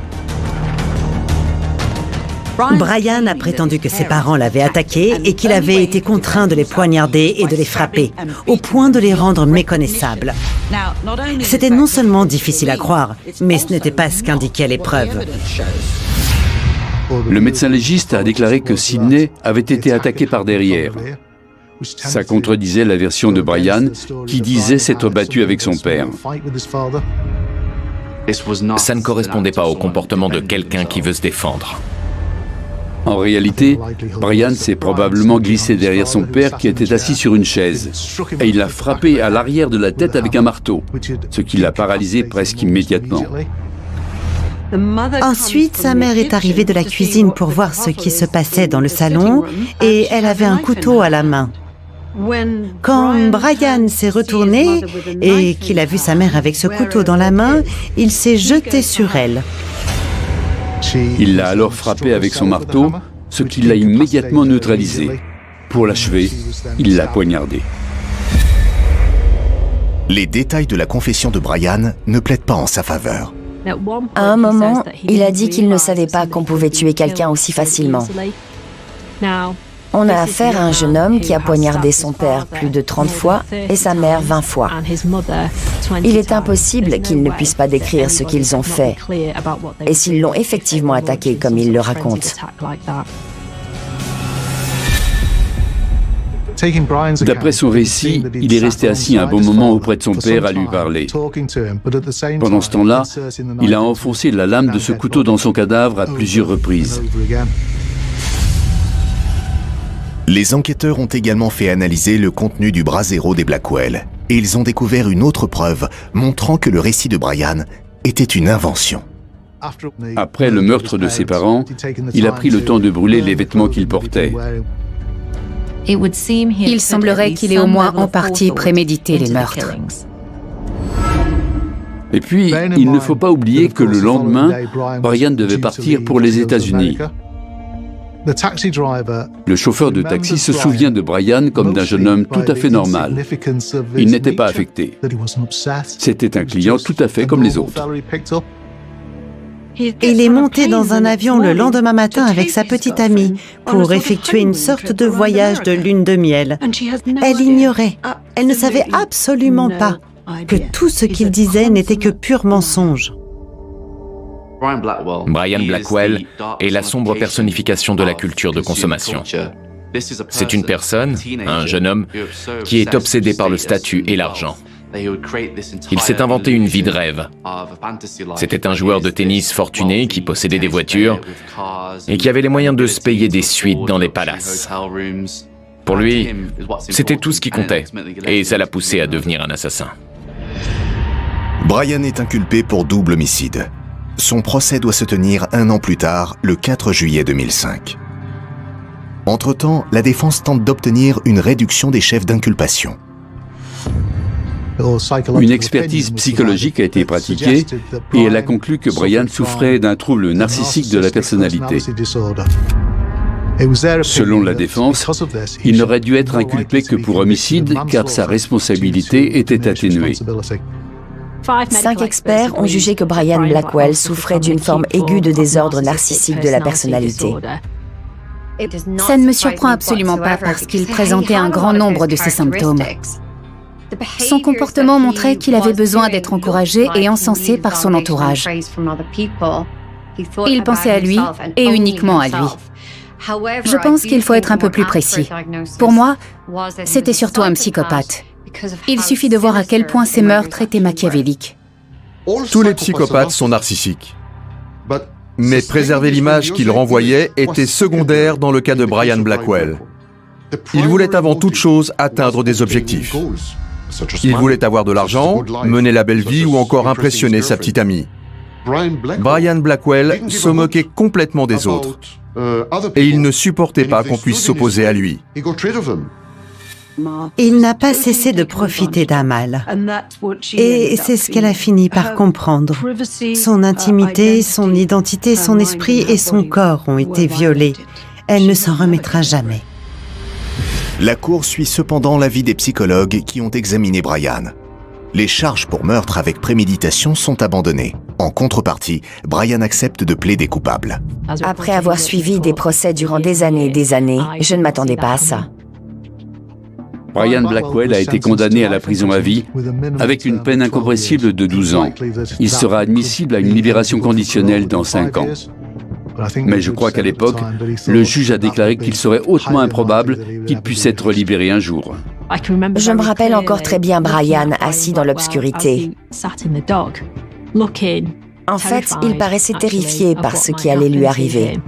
Brian a prétendu que ses parents l'avaient attaqué et qu'il avait été contraint de les poignarder et de les frapper, au point de les rendre méconnaissables. C'était non seulement difficile à croire, mais ce n'était pas ce qu'indiquaient les preuves. Le médecin légiste a déclaré que Sidney avait été attaqué par derrière. Ça contredisait la version de Brian, qui disait s'être battu avec son père. Ça ne correspondait pas au comportement de quelqu'un qui veut se défendre. En réalité, Brian s'est probablement glissé derrière son père qui était assis sur une chaise et il l'a frappé à l'arrière de la tête avec un marteau, ce qui l'a paralysé presque immédiatement. Ensuite, sa mère est arrivée de la cuisine pour voir ce qui se passait dans le salon et elle avait un couteau à la main. Quand Brian s'est retourné et qu'il a vu sa mère avec ce couteau dans la main, il s'est jeté sur elle. Il l'a alors frappé avec son marteau, ce qui l'a immédiatement neutralisé. Pour l'achever, il l'a poignardé. Les détails de la confession de Brian ne plaident pas en sa faveur. À un moment, il a dit qu'il ne savait pas qu'on pouvait tuer quelqu'un aussi facilement. On a affaire à un jeune homme qui a poignardé son père plus de 30 fois et sa mère 20 fois. Il est impossible qu'ils ne puissent pas décrire ce qu'ils ont fait et s'ils l'ont effectivement attaqué comme ils le racontent. D'après son récit, il est resté assis un bon moment auprès de son père à lui parler. Pendant ce temps-là, il a enfoncé la lame de ce couteau dans son cadavre à plusieurs reprises. Les enquêteurs ont également fait analyser le contenu du brasero des Blackwell et ils ont découvert une autre preuve montrant que le récit de Brian était une invention. Après le meurtre de ses parents, il a pris le temps de brûler les vêtements qu'il portait. Il semblerait qu'il ait au moins en partie prémédité les meurtres. Et puis, il ne faut pas oublier que le lendemain, Brian devait partir pour les États-Unis. Le chauffeur de taxi se souvient de Brian comme d'un jeune homme tout à fait normal. Il n'était pas affecté. C'était un client tout à fait comme les autres. Il est monté dans un avion le lendemain matin avec sa petite amie pour effectuer une sorte de voyage de lune de miel. Elle ignorait, elle ne savait absolument pas que tout ce qu'il disait n'était que pur mensonge. Brian Blackwell est la sombre personnification de la culture de consommation. C'est une personne, un jeune homme, qui est obsédé par le statut et l'argent. Il s'est inventé une vie de rêve. C'était un joueur de tennis fortuné qui possédait des voitures et qui avait les moyens de se payer des suites dans les palaces. Pour lui, c'était tout ce qui comptait et ça l'a poussé à devenir un assassin. Brian est inculpé pour double homicide. Son procès doit se tenir 1 an plus tard, le 4 juillet 2005. Entre-temps, la défense tente d'obtenir une réduction des chefs d'inculpation. Une expertise psychologique a été pratiquée et elle a conclu que Brian souffrait d'un trouble narcissique de la personnalité. Selon la défense, il n'aurait dû être inculpé que pour homicide car sa responsabilité était atténuée. 5 experts ont jugé que Brian Blackwell souffrait d'une forme aiguë de désordre narcissique de la personnalité. Ça ne me surprend absolument pas parce qu'il présentait un grand nombre de ces symptômes. Son comportement montrait qu'il avait besoin d'être encouragé et encensé par son entourage. Il pensait à lui et uniquement à lui. Je pense qu'il faut être un peu plus précis. Pour moi, c'était surtout un psychopathe. Il suffit de voir à quel point ces meurtres étaient machiavéliques. Tous les psychopathes sont narcissiques. Mais préserver l'image qu'il renvoyait était secondaire dans le cas de Brian Blackwell. Il voulait avant toute chose atteindre des objectifs. Il voulait avoir de l'argent, mener la belle vie ou encore impressionner sa petite amie. Brian Blackwell se moquait complètement des autres. Et il ne supportait pas qu'on puisse s'opposer à lui. Il n'a pas cessé de profiter d'Amal. Et c'est ce qu'elle a fini par comprendre. Son intimité, son identité, son esprit et son corps ont été violés. Elle ne s'en remettra jamais. La cour suit cependant l'avis des psychologues qui ont examiné Brian. Les charges pour meurtre avec préméditation sont abandonnées. En contrepartie, Brian accepte de plaider coupable. Après avoir suivi des procès durant des années, je ne m'attendais pas à ça. Brian Blackwell a été condamné à la prison à vie avec une peine incompressible de 12 ans. Il sera admissible à une libération conditionnelle dans 5 ans. Mais je crois qu'à l'époque, le juge a déclaré qu'il serait hautement improbable qu'il puisse être libéré un jour. Je me rappelle encore très bien Brian assis dans l'obscurité. En fait, il paraissait terrifié par ce qui allait lui arriver.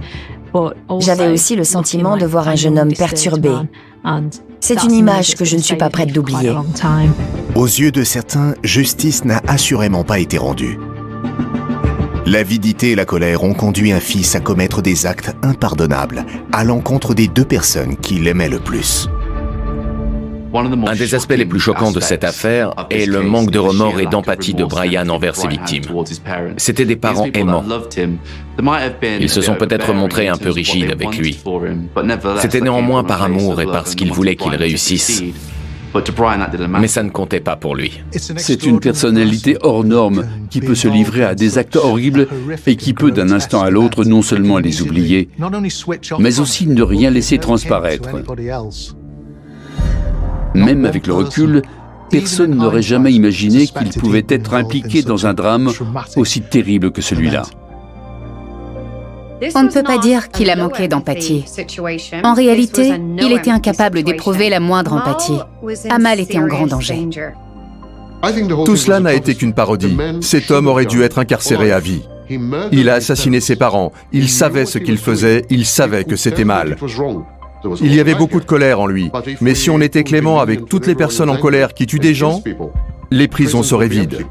J'avais aussi le sentiment de voir un jeune homme perturbé. C'est une image que je ne suis pas prête d'oublier. Aux yeux de certains, justice n'a assurément pas été rendue. L'avidité et la colère ont conduit un fils à commettre des actes impardonnables à l'encontre des 2 personnes qui l'aimaient le plus. Un des aspects les plus choquants de cette affaire est le manque de remords et d'empathie de Brian envers ses victimes. C'étaient des parents aimants. Ils se sont peut-être montrés un peu rigides avec lui. C'était néanmoins par amour et parce qu'ils voulaient qu'il réussisse. Mais ça ne comptait pas pour lui. C'est une personnalité hors norme qui peut se livrer à des actes horribles et qui peut d'un instant à l'autre non seulement les oublier, mais aussi ne rien laisser transparaître. Même avec le recul, personne n'aurait jamais imaginé qu'il pouvait être impliqué dans un drame aussi terrible que celui-là. On ne peut pas dire qu'il a manqué d'empathie. En réalité, il était incapable d'éprouver la moindre empathie. Amal était en grand danger. Tout cela n'a été qu'une parodie. Cet homme aurait dû être incarcéré à vie. Il a assassiné ses parents, il savait ce qu'il faisait, il savait que c'était mal. Il y avait beaucoup de colère en lui, mais si on était clément avec toutes les personnes en colère qui tuent des gens, les prisons seraient vides.